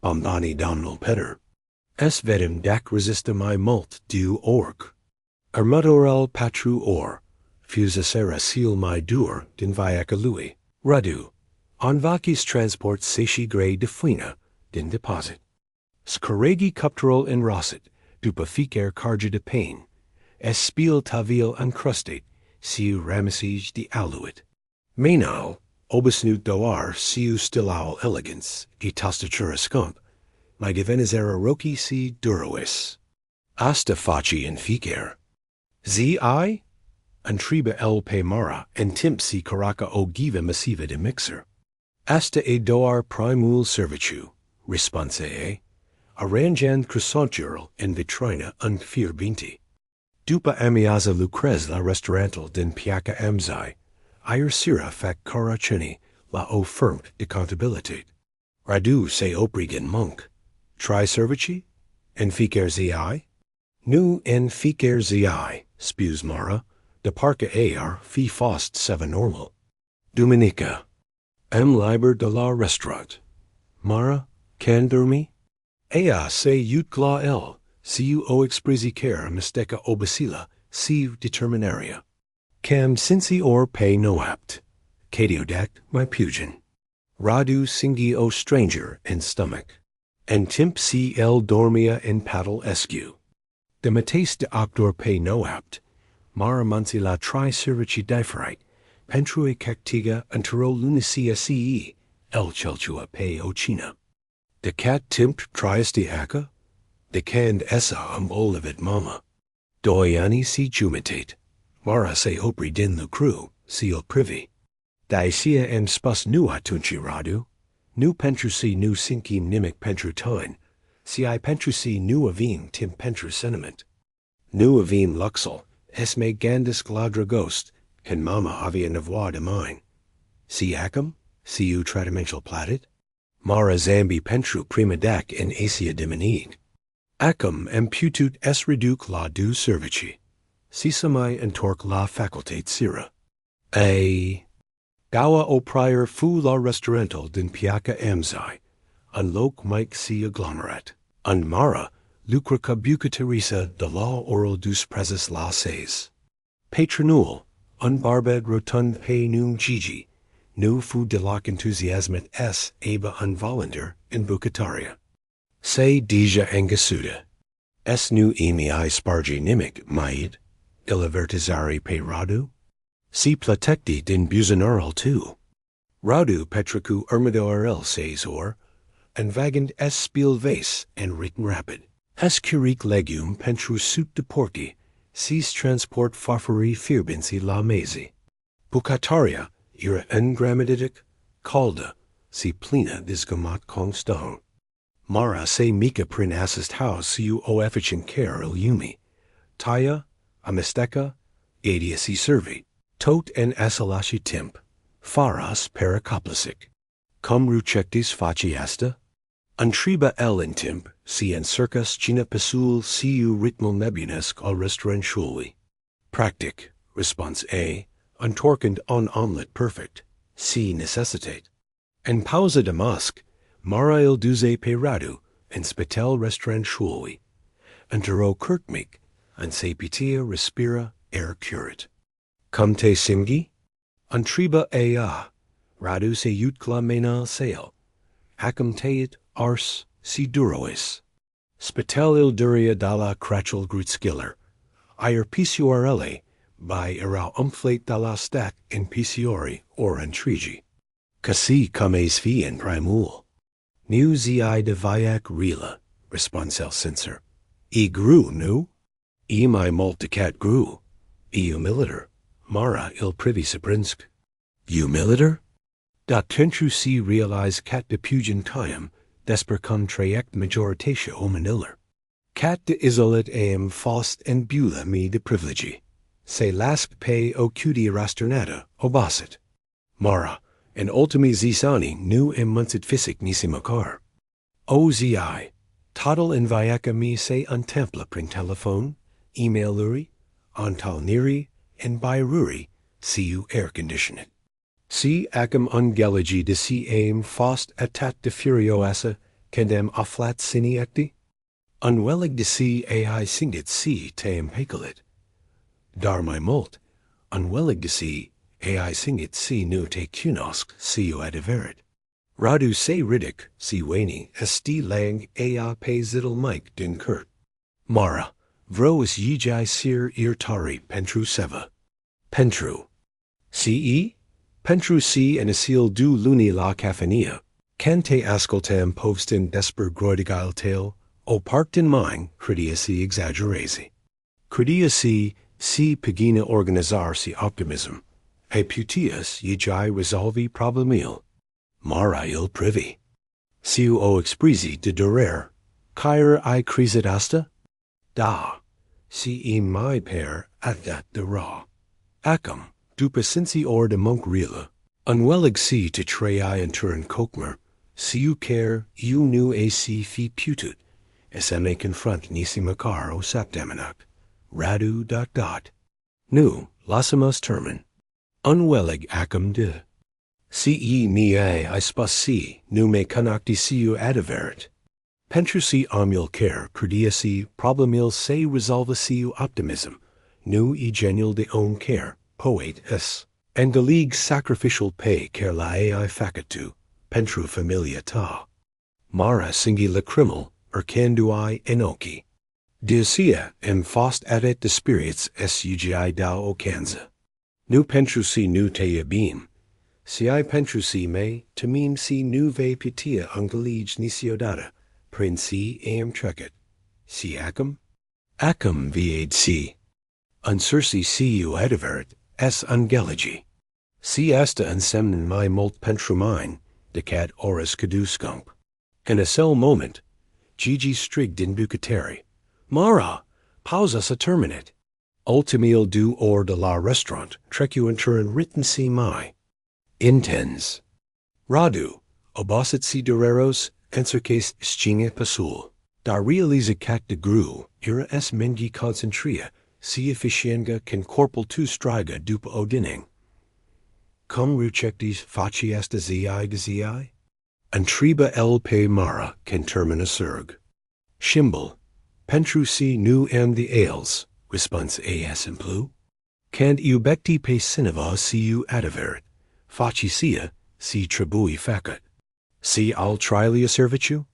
Bombani domnul Peter. Es vedem dac resistem mult du orc. Armatorel patru or, fusasera seal my dur, din viaca lui. Radu. On vacis transport seishi grey de fuina, din deposit. Scorregi cupterol en rosset, dupa ficer carge de pain, es spiel tavil uncrustate, siu ramesige de aluit. Menal, obisnut doar siu stilal elegans, e tastatura scump, my divenizera roci si durois. Asta faci en ficer. Zi? Untriba el pe mara, en timp si caraca o giva massiva de mixer. Asta e doar primul serviciu, response e. Arranjan croissantjural en vitrina un fierbinti. Dupa amiaza lucrez la restaurantal den piaca amzi, ir sira fac cora cini la o firmt de contabilitate. Radu se oprigen monk. Tri servici? En ficer zi? Nu en ficer zi. spus Mara, de parca ar fi fost 7 normal. Dominica. Liber de la restaurant. Mara, can dormi? Ea se utgla el, siu o expresi care misteca obasila, siu determinaria. Cam sinci or pay no apt. Cadiodact my pugin. Radu singi o stranger in stomach. And timp si el dormia in paddle escu. De mates de octor pay no apt. Mara mansi la trei servicii diferite. Pentru cactiga antero lunicia ce, el chelchua pay ocina. De cat timp triesti aca? De cand essa olivet mama. Doiani si jumitate. Mara se opri din the crew, seal privy. Dacia and spus nu atunci radu. Nu pentru si nu sinci nimic pentru tine. Si I pentru si nu avim tim pentru sentiment. Nu avim luxel, es me gandis gladra ghost, can mama avia nevoie de mine. Si acum, si u tratamentul platit. Mara zambi pentru prima dac in asia diminid. Acum imputut es reduc la du servicii. Si samai entorc la facultate sira. Gawa o prior fu la restaurantal din piaca amzai. Un loc mic si agglomerat. Un Mara, lucraca buca teresa de la oral dus prezis la ses. Patronul, un barbed rotund pay num gigi. Nu fu de lac enthusiasmet s aba un volunteer in bucataria. Se deja angasuda. Es nu emi I spargi nimic, maid. Ilavertizari pe radu. Si platecti din milionarul tu. Radu petricu armadorel says or, and vagand es spiel vase and written rapid. Es curic legume pentru sut de porci, sis transport farfari firbinsi la mesi. Bucataria, ira engrammatic, calda, si plena disgamat kongstone. Mara se mica prin assist house siu o efficient care il yumi. Taya, amisteca, adia si servi. Tot en asalashi timp, faras pericoplastic. Cum rucectis faciasta? Untriba el in timp, si en circus gina pesul siu ritmul nebulesc al restaurantuli. Practic, response A, untorkend on omelet perfect, si necessitate. En pausa de masc, Mara il duze pe radu, en spitel restaurantuli. Entero kirkmik, en sepitia respira curat. Cum te simgi? Untriba ea, radu se utcla mena sale. Hacum teit ars si durois. Spitel il duria dalla crachel grutskiller. Ir piciorelle, by era umflate dalla stack in piciori or intrigi. Casi comes fi in primul. Nu zi de viac rila, responsel censor. E grew nu? E my multicat grew. E humiliter. Mara il privi saprinsk. Humiliter? Dat tentru si realize cat de pugin tiam, desper cum traject majoritatio hominiller. Cat de isolet eam fost and bula me de privilegi. Se lasc pe o cudi rasternata, obasit. Mara, and ultimi zisani nu em munsit physic nisi macar. O zi, total in viaca me se untempla pring telephone, email luri, antal niri, and bairuri, siu air conditioned. Si acum ungeligi de si aim fost atat de furioasa, candem aflat sini ecti? Unwellig de si ai singit si team pecolit. Dar my mult, unwellig de si ai singit si nu te cunosk siu adiverit. Radu se ridic, si weni, esti lang ea pe zittel mike din kurt. Mara, vro is yijai sir irtari pentru seva. Pentru. Ce? Pentru si en asil du luni la cafania. Cante ascoltam postin desper groidigal tail, o parked in mine, crediasi exaggerasi. Crediasi, si pagina organizar si optimism. E putias yijai resolvi problemil. Mara il privi. Siu o expresi de durer. Caire I crisit asta? Da. Si e mai per at that de ra. Acum, du pacinci or de monk rila. Unwellig si te trei and turin kokmer. Siu care, iu nu a si fi putut. Esame confront nisi macar o sapdaminac. Radu. Nu, lassimus termen. Unwillig acum de. Ce me I spus si, nu me connecti siu adaveret. Pentru si omul care, crediasi, problemil se resolva siu optimism, nu e genial de own care, poet es. And the league sacrificial pay care la ai facatu, pentru familia ta. Mara singi lacrimal, canduai enoki. Deusia fost adet de spirits sugi da ocanza. Nu pentru si nu te abim. Si pentru si me, temim si nu ve pitia ungalige niciodata, prinsi am trecet. Si acum? Acum viade si. Unsursi siu adaveret, angeligi. Si asta unsemnen my molt pentru mine, decat oris caduscump. In a cell moment, Gigi strigd in bucateri. Mara, pausas a terminate. Ultimil du or de la restaurant, trecu interin written si mai. Intens. Radu, obosit si dureros, encerques scinge pasul. Da realiza cat de gru, ira es mengi concentria, si efficienga can corpal tu striga dupa odining. Cum rucectis faci esta zi de Antriba el pe Mara can termina surg. Shimbal, pentru si nu am the ales, response as implu. Cand ubecti pe cineva siu adaveret, faci sia, si tribui facat. Si al trilia serviciu?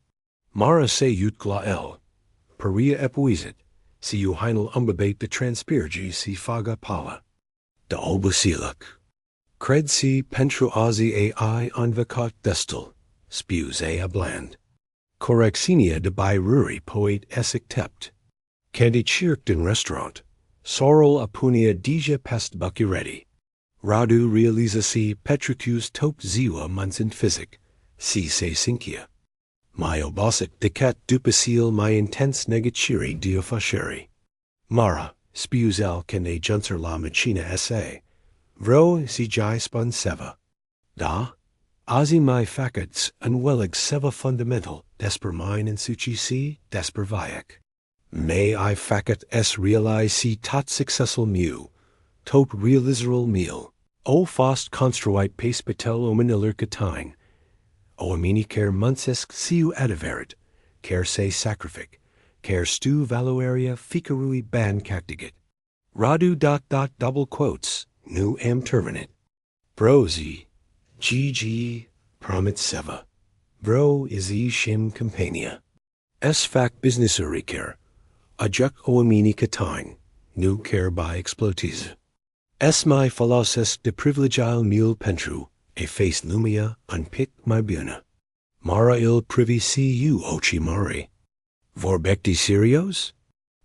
Mara se utgla el. Peria epuisit, si u heinel umbabate de transpirgi si faga pala. Da obusilak. Cred si pentru azi ai unvacat destal, spews a bland. Correxinia de by ruri poet esic tept. Candi chirked in restaurant, sorrel apunia dija pest bucureti. Radu realiza si petricus top ziwa munsint physic, si se cinquia. My obosic decat dupasil my intense negachiri diofasheri. Mara, spews el can a junser la machina esse. Vro si jai spun seva. Da? Azi my facets unwellig seva fundamental, desper mine and suci si, desper vayak. May I facet es realize si tot successful mu, tot realizeral meal, o fost construite pace patel omeniller catine, o amini care munsesk siu adaveret, care se sacrific, care stu valuaria ficarui ban cactigit. Radu. Double quotes, nu am terminate. Brosi, gg, promit seva. Bro is e shim compania. Es fac businessuri care. Ajuk oamini catine, nu care by explotiza. Es my philoses de privilegial mule pentru, a face lumia, unpick my buna. Mara il privi si ochi mari. Vorbecti serios?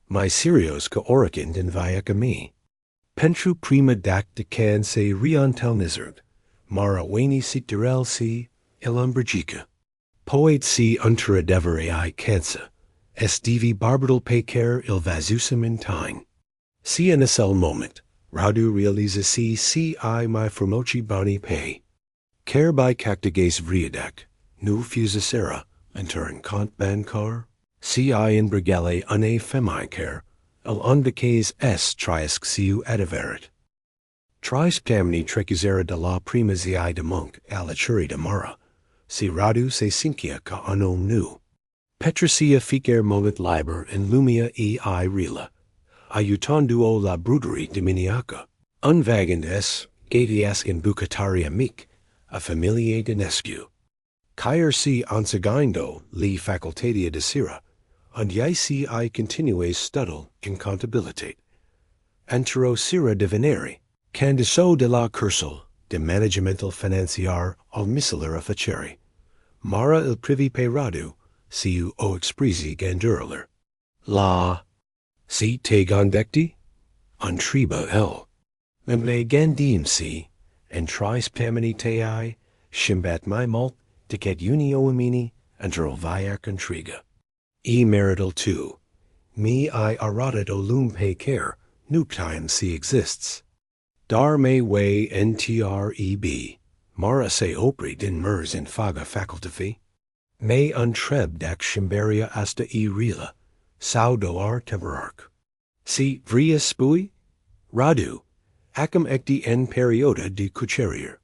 My serios ca oricand in viaca me. Pentru prima dac de can se riantel nizerd. Mara weni sit direl si, il umbrigica. Poet si unter adevere I cansa. Estivi barbadal pe care il vazusum in tine. Si in a cell moment, Radu realiza si I my formochi boni pay. Care by cactiges vriadac, nu fusicera, enterin cont bancar. Si I in brigale une femi care, el unvices s triasc siu adaveret. Tris tamni trecusera de la prima zi de monk alachuri de Mara. Si Radu se cinquia ca unom nu. Petracia ficer moment liber in lumia rela. Aiutanduo la bruderi diminiaca. Unvagand es, gaviascan bucataria mic, a familiae Dinescu. Caer si ansegaindo li facultatia desira, and si I continues studel incontabilitate. Antero sira divineri, candiso de la cursal, de managemental financiar al misalera faceri. Mara il privi pe Radu, siu o expresi ganduraler. La. Si te gondecti? Antriba el. Memle gandim si, and tris pamini tei, shimbat my malt, decet unio amini, antero viac intriga. E marital tu. Me I aradit olum pe care, nuc time si exists. Dar me way ntreb. Mara se opri din mers in faga facultafi. Me untreb dac shimberia asta rela, saudo ar temerarch. Si vria spui? Radu, acum ecti en perioda de cucerier.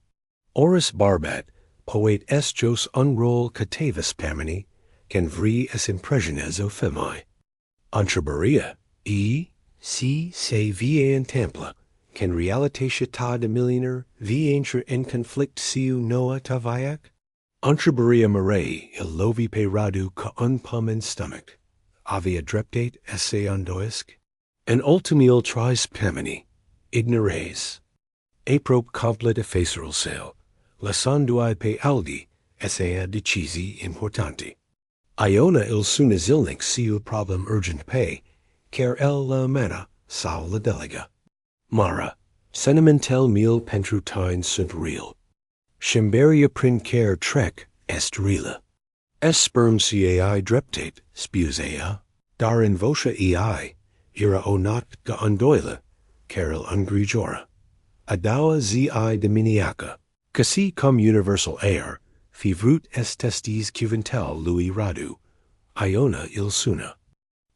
Oris barbat, poet est jos unroll catavis pamini, can vri es impressiones o femi. Entrebaria, si se vie en templa, can realitatio ta de millionaire vi entre en conflict siu noa tavayak? Entrebaria mare il lovi pe radu ca unpum in stomach, avia dreptate esse undoisk, and ultimil tris pamini, ignoraes. Aprop complet effaceral sale, lasanduae pe aldi, esse decisi importanti. Iona il suna zilnix siu problem urgent pe, car el la mana, sal la delega. Mara, sentimental mil pentru tine sunt real. Shimberia prin care trek est rela. Es sperm cai dreptate, spus ea, dar in vocia ei, ira onat ga undoila, caril ungrijora. Adawa zi deminiaca, casi cum universal air, fi vrut est testes cuventel lui radu, Iona il suna.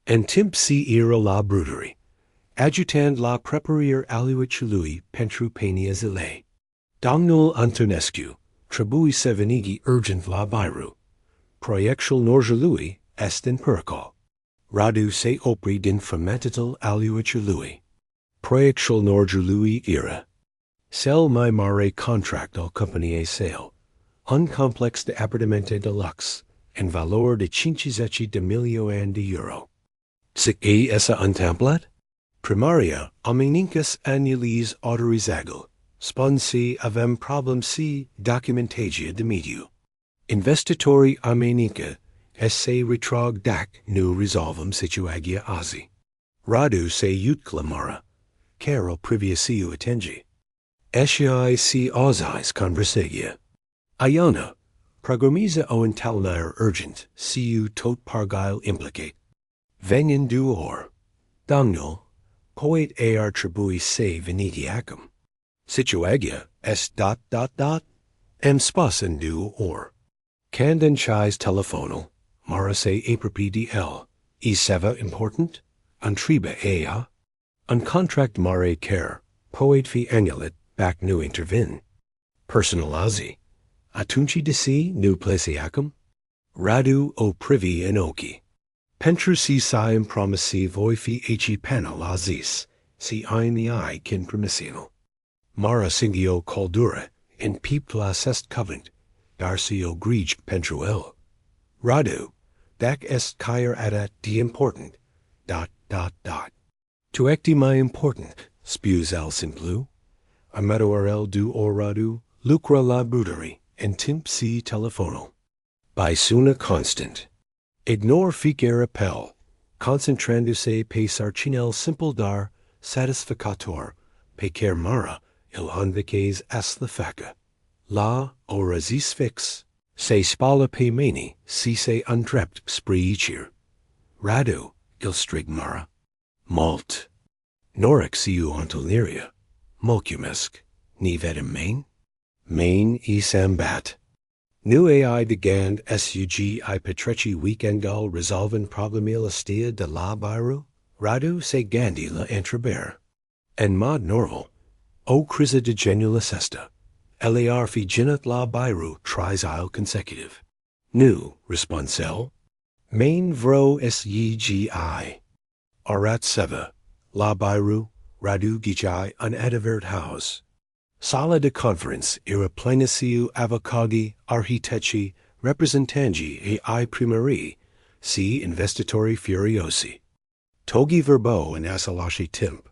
And timp si ira la bruteri, adjutant la preparier aluit lui pentru penia zile. Radu Antonescu, trebui sevenigi urgent la biru. Proiectul norgelui est in pericol. Radu se opri din fermentatal aluit lui. Proiectul norgelui ira. Sell my mare contract al companie sale. Uncomplex de appartamente deluxe, en valor de 50 de milioan de euro. Sic essa untemplat? Primaria omnincus annulis autorizagal. Sponsi avem problem si documentagia de mediu. Investitori armenica esse retrog dac nu resolvum situagia asi. Radu se utclamara, caro priviasiu attengi. Etiae si ausis conversagia. Iona, programmiza o intalnair urgent, siu tot pargile implicate. Vengen duor. Dagnol, poet ear tribui se veniti acum. Situagia est ... em spasen du or. Candan chis telefonal, Mara se apropi dl. E seva important? Untriba ea. Uncontract mare care, poet fi angelit, bac nu intervin. Personalazi. Atunci de si nu plesiacum? Radu o privi enoki. Pentru si siem promisi voi fi eci panel azis, si ein the eye kin promissional. Mara singio caldura, in piplas est covenant, darcio grige pentruel. Radu, dac est caer adat de important, ... Tu ecti my important, spus al simplu. Amadoarel du or radu, lucra la bruteri, and timp si telefonal. By suna constant. Ignore ficere appel, concentranduse pe sarcinel simple dar, satisficator, pe cer Mara, il anvices as la faca. La, orazis fix, se spala pe mani, si se undrept spriicir. Radu, il strig Mara. Malt. Noric siu ontoliria. Mulcumesc. Ni vedem main? Main isambat. Nu ai degand sug I petreci weekengal resolven problemil estia de la biru? Radu se gandi la entreber. En mod norval. O crisa de genula sesta. Elear fi genat la biru trisile consecutive. Nu, responsel. Main vro sgi. Arat seva. La biru, radu gijai an adavert house. Sala de conference ira pleniciu avocagi architecti representangi e I primari, si investitori furiosi. Togi verbo in asalashi timp,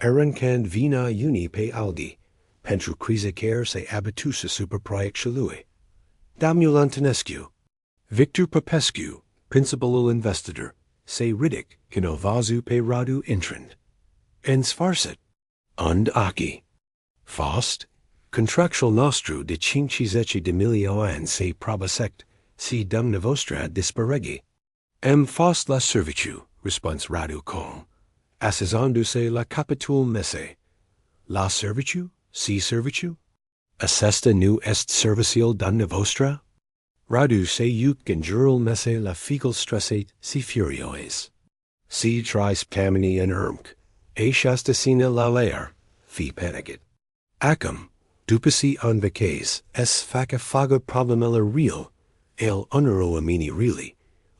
erancand vina uni pe algi, pentru crisacer se abitusa super proiectului. Radu Antonescu, Victor Popescu, principal investitor, se ridic kinovazu pe radu intrand. Ens farsit, und aki. Faust, contractual nostru de 50 de milioan se probasect, si dumne vostra disparegi. Em faust la serviciu, respons radu com, assesanduse la capitul messe. La serviciu, si serviciu? Assesta nu est servicial dumne vostra? Radu se iuc in jural messe la fecal stressate si furioes. Si tris pamini and ermk, a shastasina lalaer, fi panaget. Acum, dupasi anvaques, es faca faga problemella real, el unero amini really,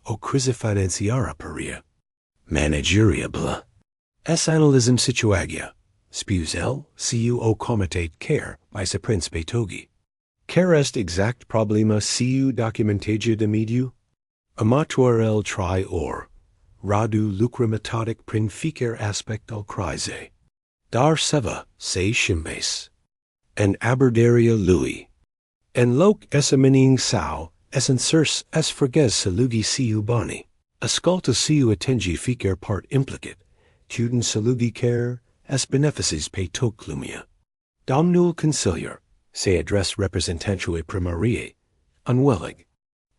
o crisi financiara peria. Manageriabla. Es analysm situagia, spus el, siu o comitate care, by se prince betogi. Care est exact problema siu documentagia de mediu? Amator el tri or, radu lucramatotic prinficer aspect al crise. Dar seva, se shimbes. En aberdaria lui. En loc esamining sao, essensurs es forges salugi siu boni. Ascolta siu attengi ficer part implicit, tuden salugi care, es benefices pe toclumia. Domnul conciliar, se address representantue primariae, unwellig.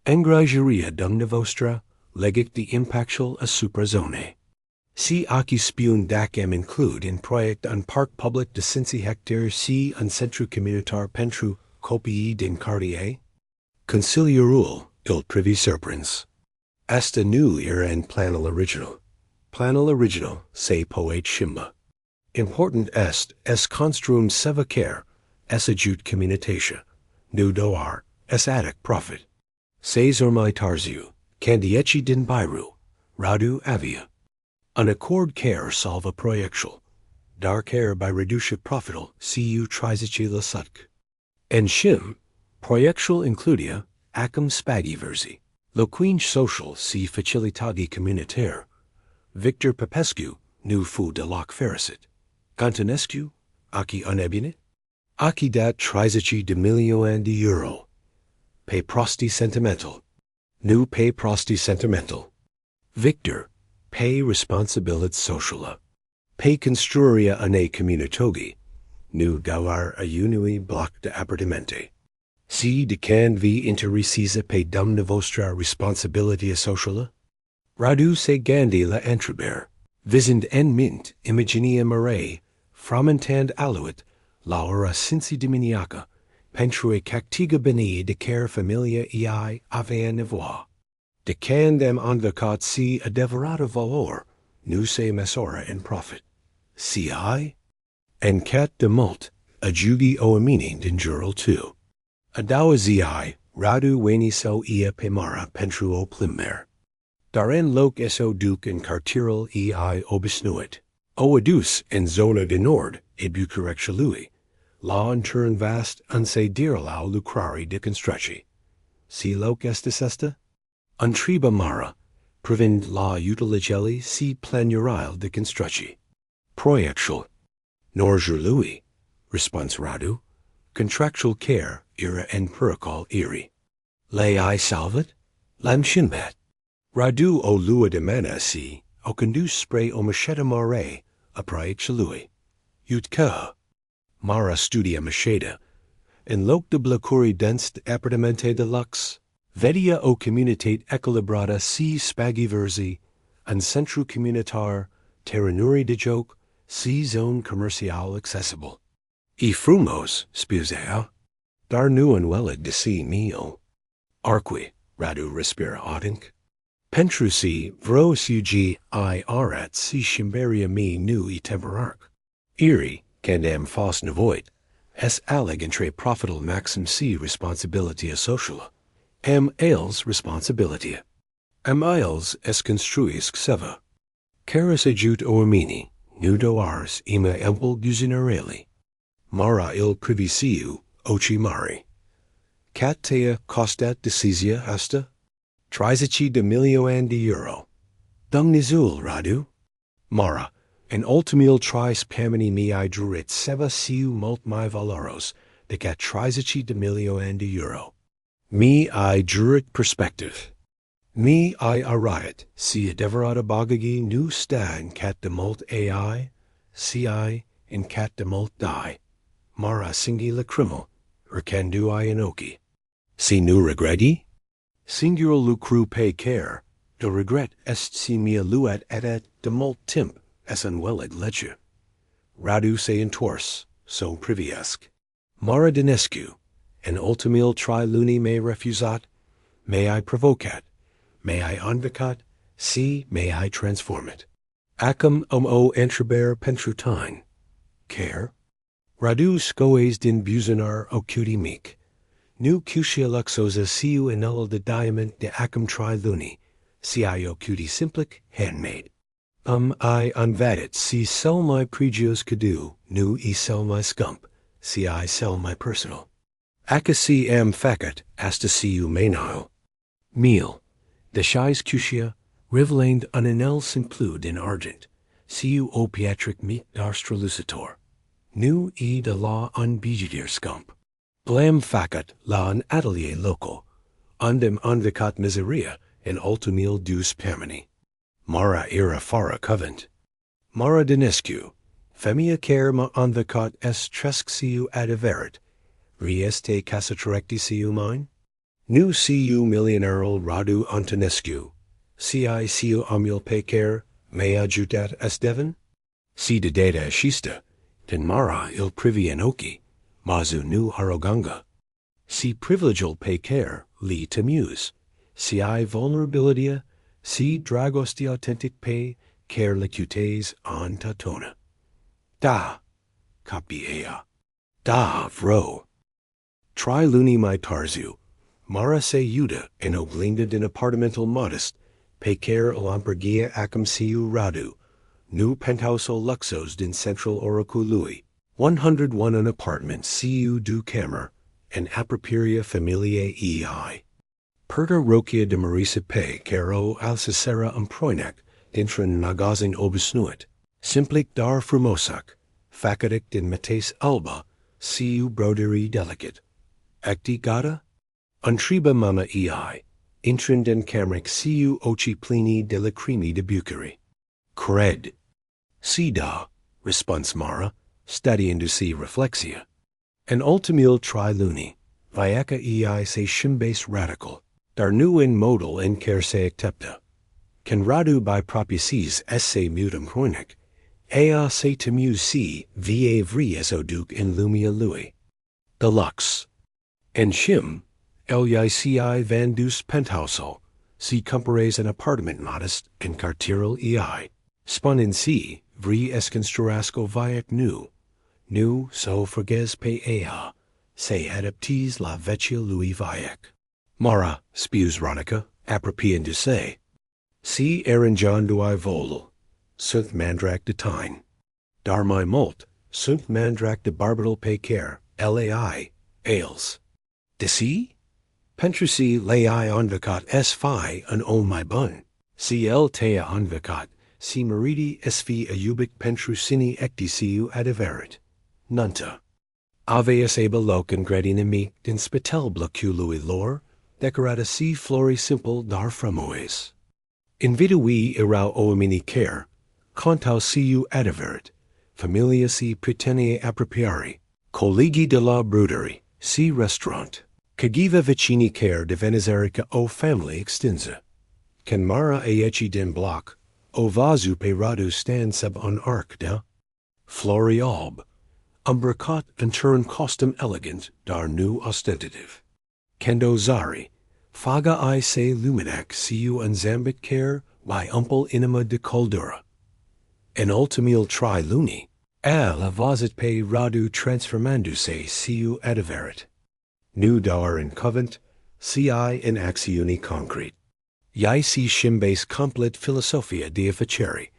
Engrageria dugna vostra, legit de impactual a suprazone. Si aki spun dacem include in project un parc public de cinci hectares si un centru communitar pentru copii din cartier? Conciliarul, il privi serprins. Esta nu era en planal original. Planal original, se poet shimba. Important est, es construum seva care, es adjut communitatia, nu doar, es adic profit. Ses ormai tarziu, candieci din biru, radu avia. An accord care salva proiectual, dar care by reducia profital, siu trisici lasutc. En shim, proiectual includia, acum spagi versi. Loquinge social si facilitadi communitaire. Victor Popescu, nu fu de loc fericit. Antonescu, aki unebunit? Aki dat trisici de milioan de euro. Pe prosti sentimental. Nu pe prosti sentimental. Victor, pe responsibilit sociala. Pe construria ane communitogi. Nu gawar aunui bloc de appartimente. Si decand vi interrecisa pe dumna vostra responsibilitia sociala? Radu se gandi la entreber, visind en mint imaginia mare, framentant aluit, laura cinci diminiaca, pentrue cactiga beni de care familia ei avean nevoa. Decandem advocat si adeverata valor, nu se mesora in profit. Si I? En cat de mult, adjugi oamini dinjural tu. Adawa zi, radu weni so ia pemara pentruo plimmer. Daren loc eso duc in cartiral ei obișnuit. O adus en zona de nord, et bucurexalui. La en turn vast unse dirlau lucrari de constructi. Si loc estis esta? Untriba mara, prevind la utiligeli si planurile de constructi. Proiectual. Nor jurlui, respons radu, contractual care, ira en pericol iri. Lei I salvat? Lam shinbat. Radu o lua de mana si, o condus spray o macheta mare, a proiectului. Utka. Mara studia macheta. En loc de blacuri dens de appartamente de lux. Vedia o communitate equilibrata si spagi versi, an centru communitar, terranuri de joke, si zone commercial accessible. E frumos, spusea, dar nu unwellig de si meal. Arqui, radu respira audinc. Pentru si, vro sugi I arat si shimberia me nu e temperarch. Iri, candam fos nevoit, es alleg entre profital maxim si responsibilitia sociala. Am ails responsibilitia. Am ails es construisc seva. Caris adjut oamini, nudo ars ima empul gusinereli. Mara il privisiu, oci mari. Cat tea costat decisia hasta? Trisici de milioan de euro. Dung nizul, radu? Mara, en ultimil tris pamini miai drurit seva siu mult mai valoros, de cat trisici de milioan de euro. Mi I drurit perspective. Mi I ariot, si adeverata bagagi nu sta in cat de mult ai, si I in cat de mult die. Mara singi lacrimel, recandu I inoki. Si nu regredi? Singural lucru pe care, de regret est si mia luat edat de mult timp, es unwellig leche. Radu se intors, so priviesc. Mara Dinescu, en ultimil tri luni me refusat, me I provocat, me I anvicat, see may I transform it. Acum o entreber pentru tine. Care. Radu scoes din buzonar o cutie meek. Nu cutia luxosa siu inel de diamant de acum tri luni. Cio cutie simplic, handmade. I unvadit, si sell my pregios cadu, nu e sell my scump, si I sell my personal. Acasi am facet, asta siu menile. Meal. The shies cutia, rivalend un inel simplude in argent, siu opiatric meet darstrolucitor. Nu e de la un bigidir scump. Blam facet la un atelier local, undem unvicat miseria, in ultimil dus permini. Mara ira fara covent. Mara Dinescu, femia care ma unvicat est tresxiu adiverit, rieste căsătorecti siu mine? Nu siu milionarul Radu Antonescu, ci siu amul pe care, mea judat est devon? Si de data shista, den Mara il privian oki, mazu nu aroganga. Si privilegial pe care, li temuse, si vulnerabilitia, si dragosti authentic pe, care licutes an tatona. Da, capi ea. Da, vro. Tri luni my tarzu, Mara se Yuda en oblinda din apartamental modest, pe care lampergia acum siu Radu, nu penthouse luxos din central oracului, 101 an apartment siu du camer, en apropiria familiae ei. Perta rokia de marisa pe caro alcicera umproinac, dintran nagazin obișnuit, simplic dar frumosac, facadic din metes alba, siu broderi delicate. Acti gata? Untriba mama ei, intrin den cameric siu oci plini de lacrimi de bucari. Cred. Si da, response Mara, stadiendo si reflexia. En ultimil tri luni, viaca ei se shimbase radical, dar nu in modal in care se accepta. Can Radu by propices esse mutum croinic, ea se temuse si va vri esoduc in lumia lui. Deluxe. En shim, lici van dus penthousel, si compares an apartment modest en cartierel ei, spun in si, vri esconstrasco viac nu so forges pe ea, se adaptes la vecchia lui viac. Mara, spews Ronica, approprian de se. Si eranjan do I vol, sunt mandrac de tine. Dar my molt, sunt mandrac de barbatal pe care, lai, ales. De si? Pentrusi lei onvicat es fi an on my bun. Si el tea onvicat, si meridi sv ayubic pentrusini ectisiu adiverit. Nunta. Aveus eba locum gradinimi din spitel blocului lor, decorata si flori simple dar framoes. Invitui irau oamini care, contau siu adiverit, familia si pretenie appropriari, collegi de la bruderi, si restaurant. Cagiva vicini care de venizerica o family extensa. Can Mara aeci den bloc, o vazu pe Radu stand sub on arc da? Flori alb. Umbricot venturum costum elegant, dar nu ostentative. Kendo zari, faga I se luminac siu unzambit care, by umpel inima de coldura. En ultimil tri luni, al avazit pe Radu transformanduse siu adiverit. Nu dar in covent, ci in axiuni concrete. Iai si shimbase complet philosophia deificeri,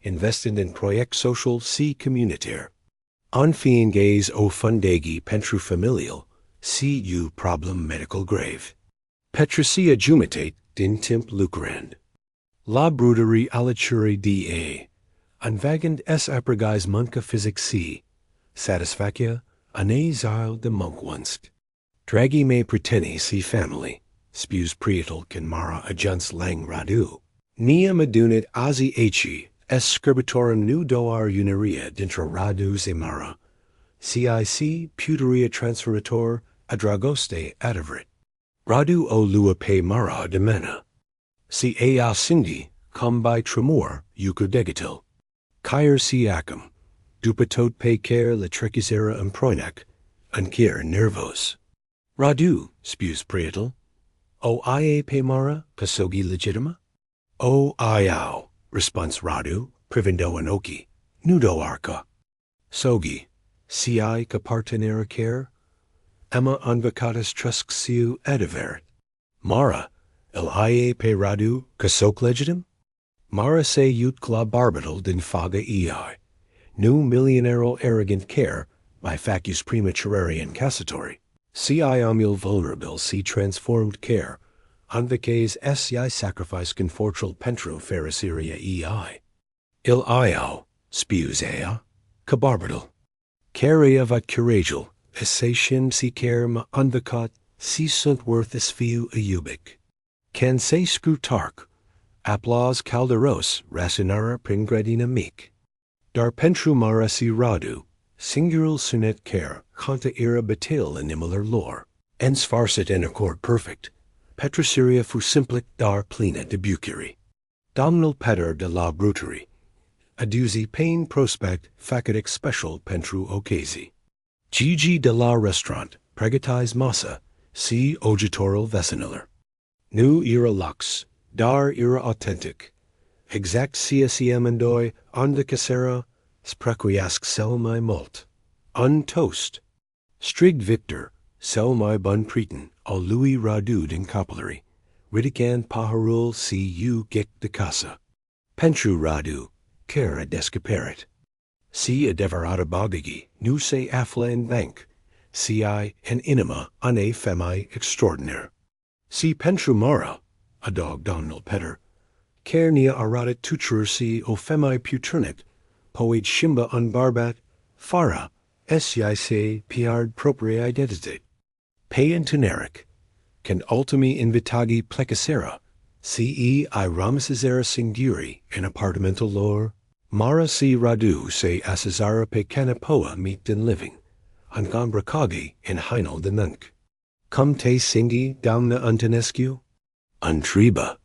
invested in project social si communitaire. Onfien gaze o fundegi pentru familial, si u problem medical grave. Petricia jumitate din timp lucrand. La bruderi alicuri da, unvagand es apragais munca physic si, satisfacia, ane zile de monkwunst. Dragi me preteni si family, spews prietal can Mara adjuns lang Radu. Nia medunit azi eci, es scribitorum nu doar uneria dintra Radu zemara. Cic puteria transferator adragoste adavrit. Radu o lua pe Mara demena. Si ea sindi, cum by tremor, eucodegitil. Caer si acum, dupatot pe care latricizera emproinac, uncir nervos. Radu, spews prietal. O ie pe Mara, pasogi legitima? O iau, response Radu, privindo anoki, nudo arca. Sogi, ci capartenera care, Emma advocatus trusxiu ediver. Mara, il pe Radu, casok legitim? Mara se ut cla barbatal din faga ei, nu milionarul arrogant care, by facus prima cererian căsătorie. Ci omul vulnerabil si transformed care, anvices si sacrifice confortral pentru fericiria ei. Il iau, spius ea, cabarbatal. Care vat courageal, essation si care ma anvicat, si sunt worth is fiu eubic. Can se scrutarc, applause calderos, racinara pringredina mic. Dar pentru Mara si Radu, singural sunet care, conta era batil animaler lore, ens farcit en accord perfect, petrosiria fu simplic dar plena debucuri. Domnal peder de la bruteri, adusi pain prospect facadic special pentru ocasi. Gigi de la restaurant, pregatize massa, si ogitoral veciniller. Nu era lux, dar era authentic. Exact CSEM endoi, on the casera, sprequiasc sel my mult. Untoast. Strig Victor, sel my bun preten, al Louis Radu din capillary. Ridican paharul si u gek de casa. Pentru Radu, cara descaperit. Si adeverata bogigi, nu se afflen bank. Si en inima ane femi extraordinaire. Si pentru Mara, a dog Donald Petter. Carnia aratit tutur si o femi puternit, poet shimba unbarbat, fara, sic piard propria identitate. Paean teneric, can ultimi invitagi plecacera, ce I ramasizera singuri in apartamental lore, Mara si Radu se assizara pe canapoa meet den living, angambracagi in heinal de nunc. Cum te singi damna Antonescu? Untriba.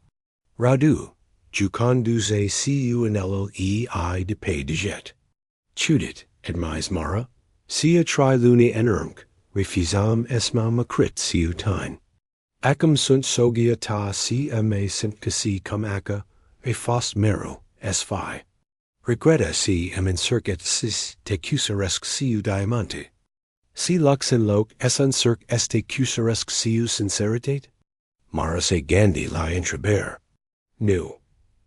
Radu, juconduze cu anello ei de pe dejet. Chudit, admise Mara, sia triluni enermc, refusam esma macrit siu tine. Acum sunt sogia ta si me simpcasi cum acca, e fost meru, es fi. Regretta si incircet sis te cusaresque siu diamante. Si lux in loc es uncirc este cusaresque siu sinceritate? Mara se gandi la intraber. Nu.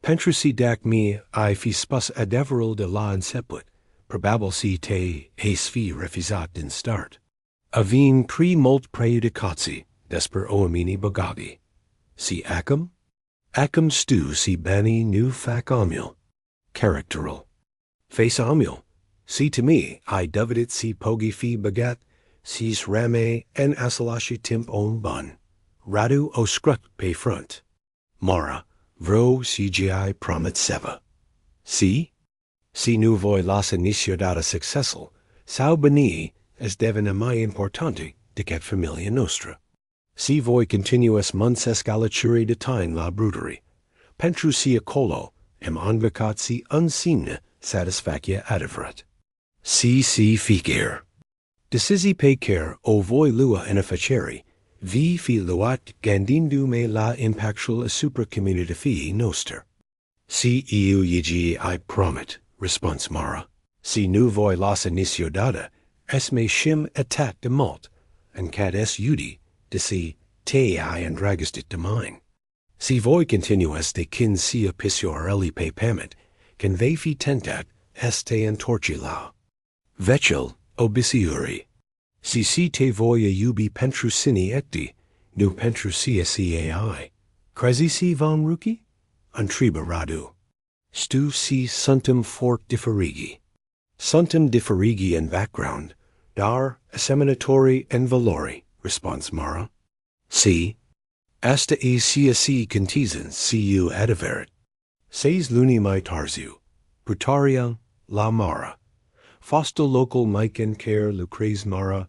Pentru si dac mi I fi spus adeveril de la inceput, probable si te es fi refusat in start. Avin pre molt prejudicatsi, desper oamini bagagi. Si acum? Acum stu si bani nu fac omul. Characteral. Face omul. Si to me, I dovidit si pogi fi bagat, sis rame en asalashi timp on bun. Radu o scrut pe front. Mara, vro CGI promit seva. Si? Si nu voi las inicio data successal, sau beni, as devina mai importante, dicet familia nostra. Si voi continuus munses galacuri de tine la bruteri. Pentru sia colo, em anvicat si unsine satisfacia adiveret. Si ficere. Decisi pe care o voi lua inefficere, vi fi luat gandindu me la impactual supra community fii noster. Si iu yigi I promit, response Mara. Si nu voi las inicio data, es me shim etat de malt, and cad es udi, de si te I andragistit de mine. Si voi continuas de kin sia pisiorelli pe pament, can ve fi tentat este antorcila. Vecel obisiuri. Si te voia ubi pentru sini ecti, nu pentru sia cai. Crezi si von ruki? Untriba Radu. Stu si suntem fort differigi. Suntem differigi in background, dar seminatori en valori, response Mara. Si. Asta e sia si contizens siu adiveret. Seis luni mai tarziu. Brutariang la Mara. Fosto local micen care lucrez Mara,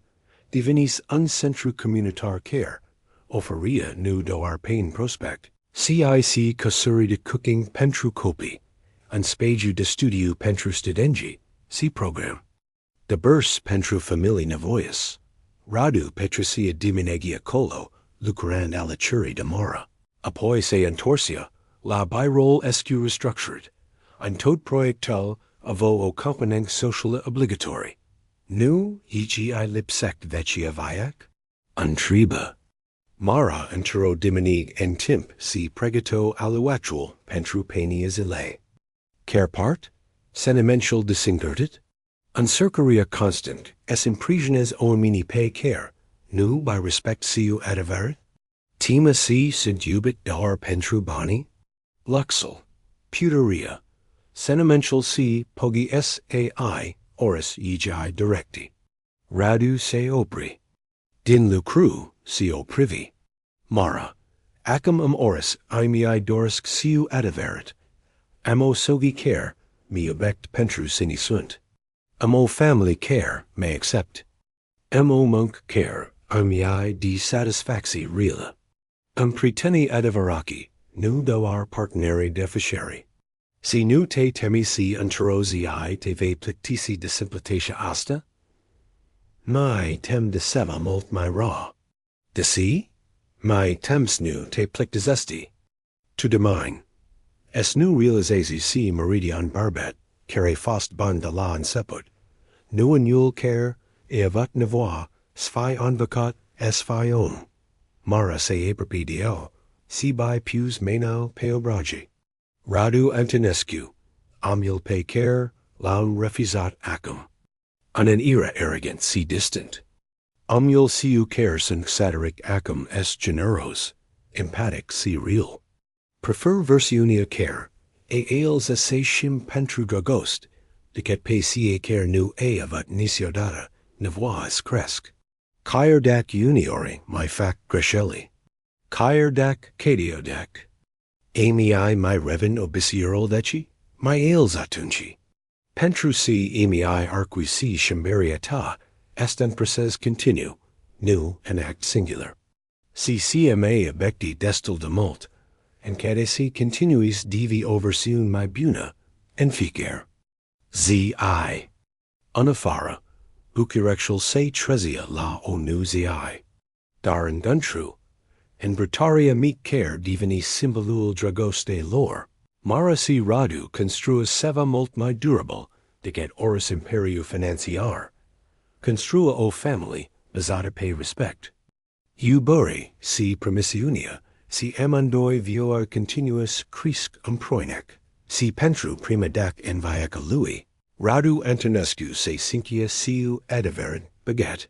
divinis uncentru communitar care, oferia nu doar pain prospect, CIC căsătorie de cooking pentru copii, unspaju de studiu pentru studengi, si program. De burs pentru familii nevoius. Radu petricia diminegia colo, lucrand aliciuri de Mara. Apoi se antorsia, la birol escu restructured, un tot proiectal avo o component social obligatory. Nu, egi I lipsect vecia viac? Untriba. Mara entero diminig en timp si pregato aluatual pentru penia zile. Care part? Sentimental disingerted? Uncircuria constant, es imprisiones omini pe care, nu by respect siu adaveret? Tima si sint ubit dar pentru bani? Luxel, puteria, sentimental si pogi sai, oris egi directi. Radu se opri. Din lucru, si o privi. Mara, acum oris imei dorisc siu adaveret. Amo sogi care, mi obect pentru sini sunt. Amo family care, may accept. Amo monk care, imei di satisfaxi reala. Preteni adavaraki, nu doar partneri deficere. Si nu te temi si unterosi te ve plictisi de simplitatia asta? Mai tem de seva molt mai ra. De si? Mai temps nu te plictis esti. To de mine. Es nu realizesi si meridian barbet, care fost bon de la enseput. Nu anul care, e avat nevois, sfai anvacat, es fai om. Mara se aperpediel, si by pius menau peobragi. Radu Antonescu, amul pe care, laun refusat acum. An era arrogant si distant. Amul siu care sunt satiric acum est generos, emphatic si real. Prefer versiunia care, eals assatium pentru dragost, decet pe sie care nu avat nisiodata, nevois cresc. Caer dac uniore, my fac Grescelli. Caer dac cadiodac. Amii my reven obisiero deci, my ails atunci. Pentru si amii arqui si chamberiata, est en preces continue, nu en act singular. Si CMA abecti destil de molt, en cadesi continuis divi oversiun my buna, en ficer. Zi. Unafara, bucirexual se trezia la onu zi. Dar en duntru, en brutaria meet care divini symbolul dragoste lor. Mara si radu construas seva molt mai durable, decet oris imperiu financiar. Construa o family, basata pe respect. Eubori, si promissiunia, si amandoi vioar continuus crisc umproinec, si pentru prima dac en viaca lui. Radu Antonescu se cinquia siu adaveret beget.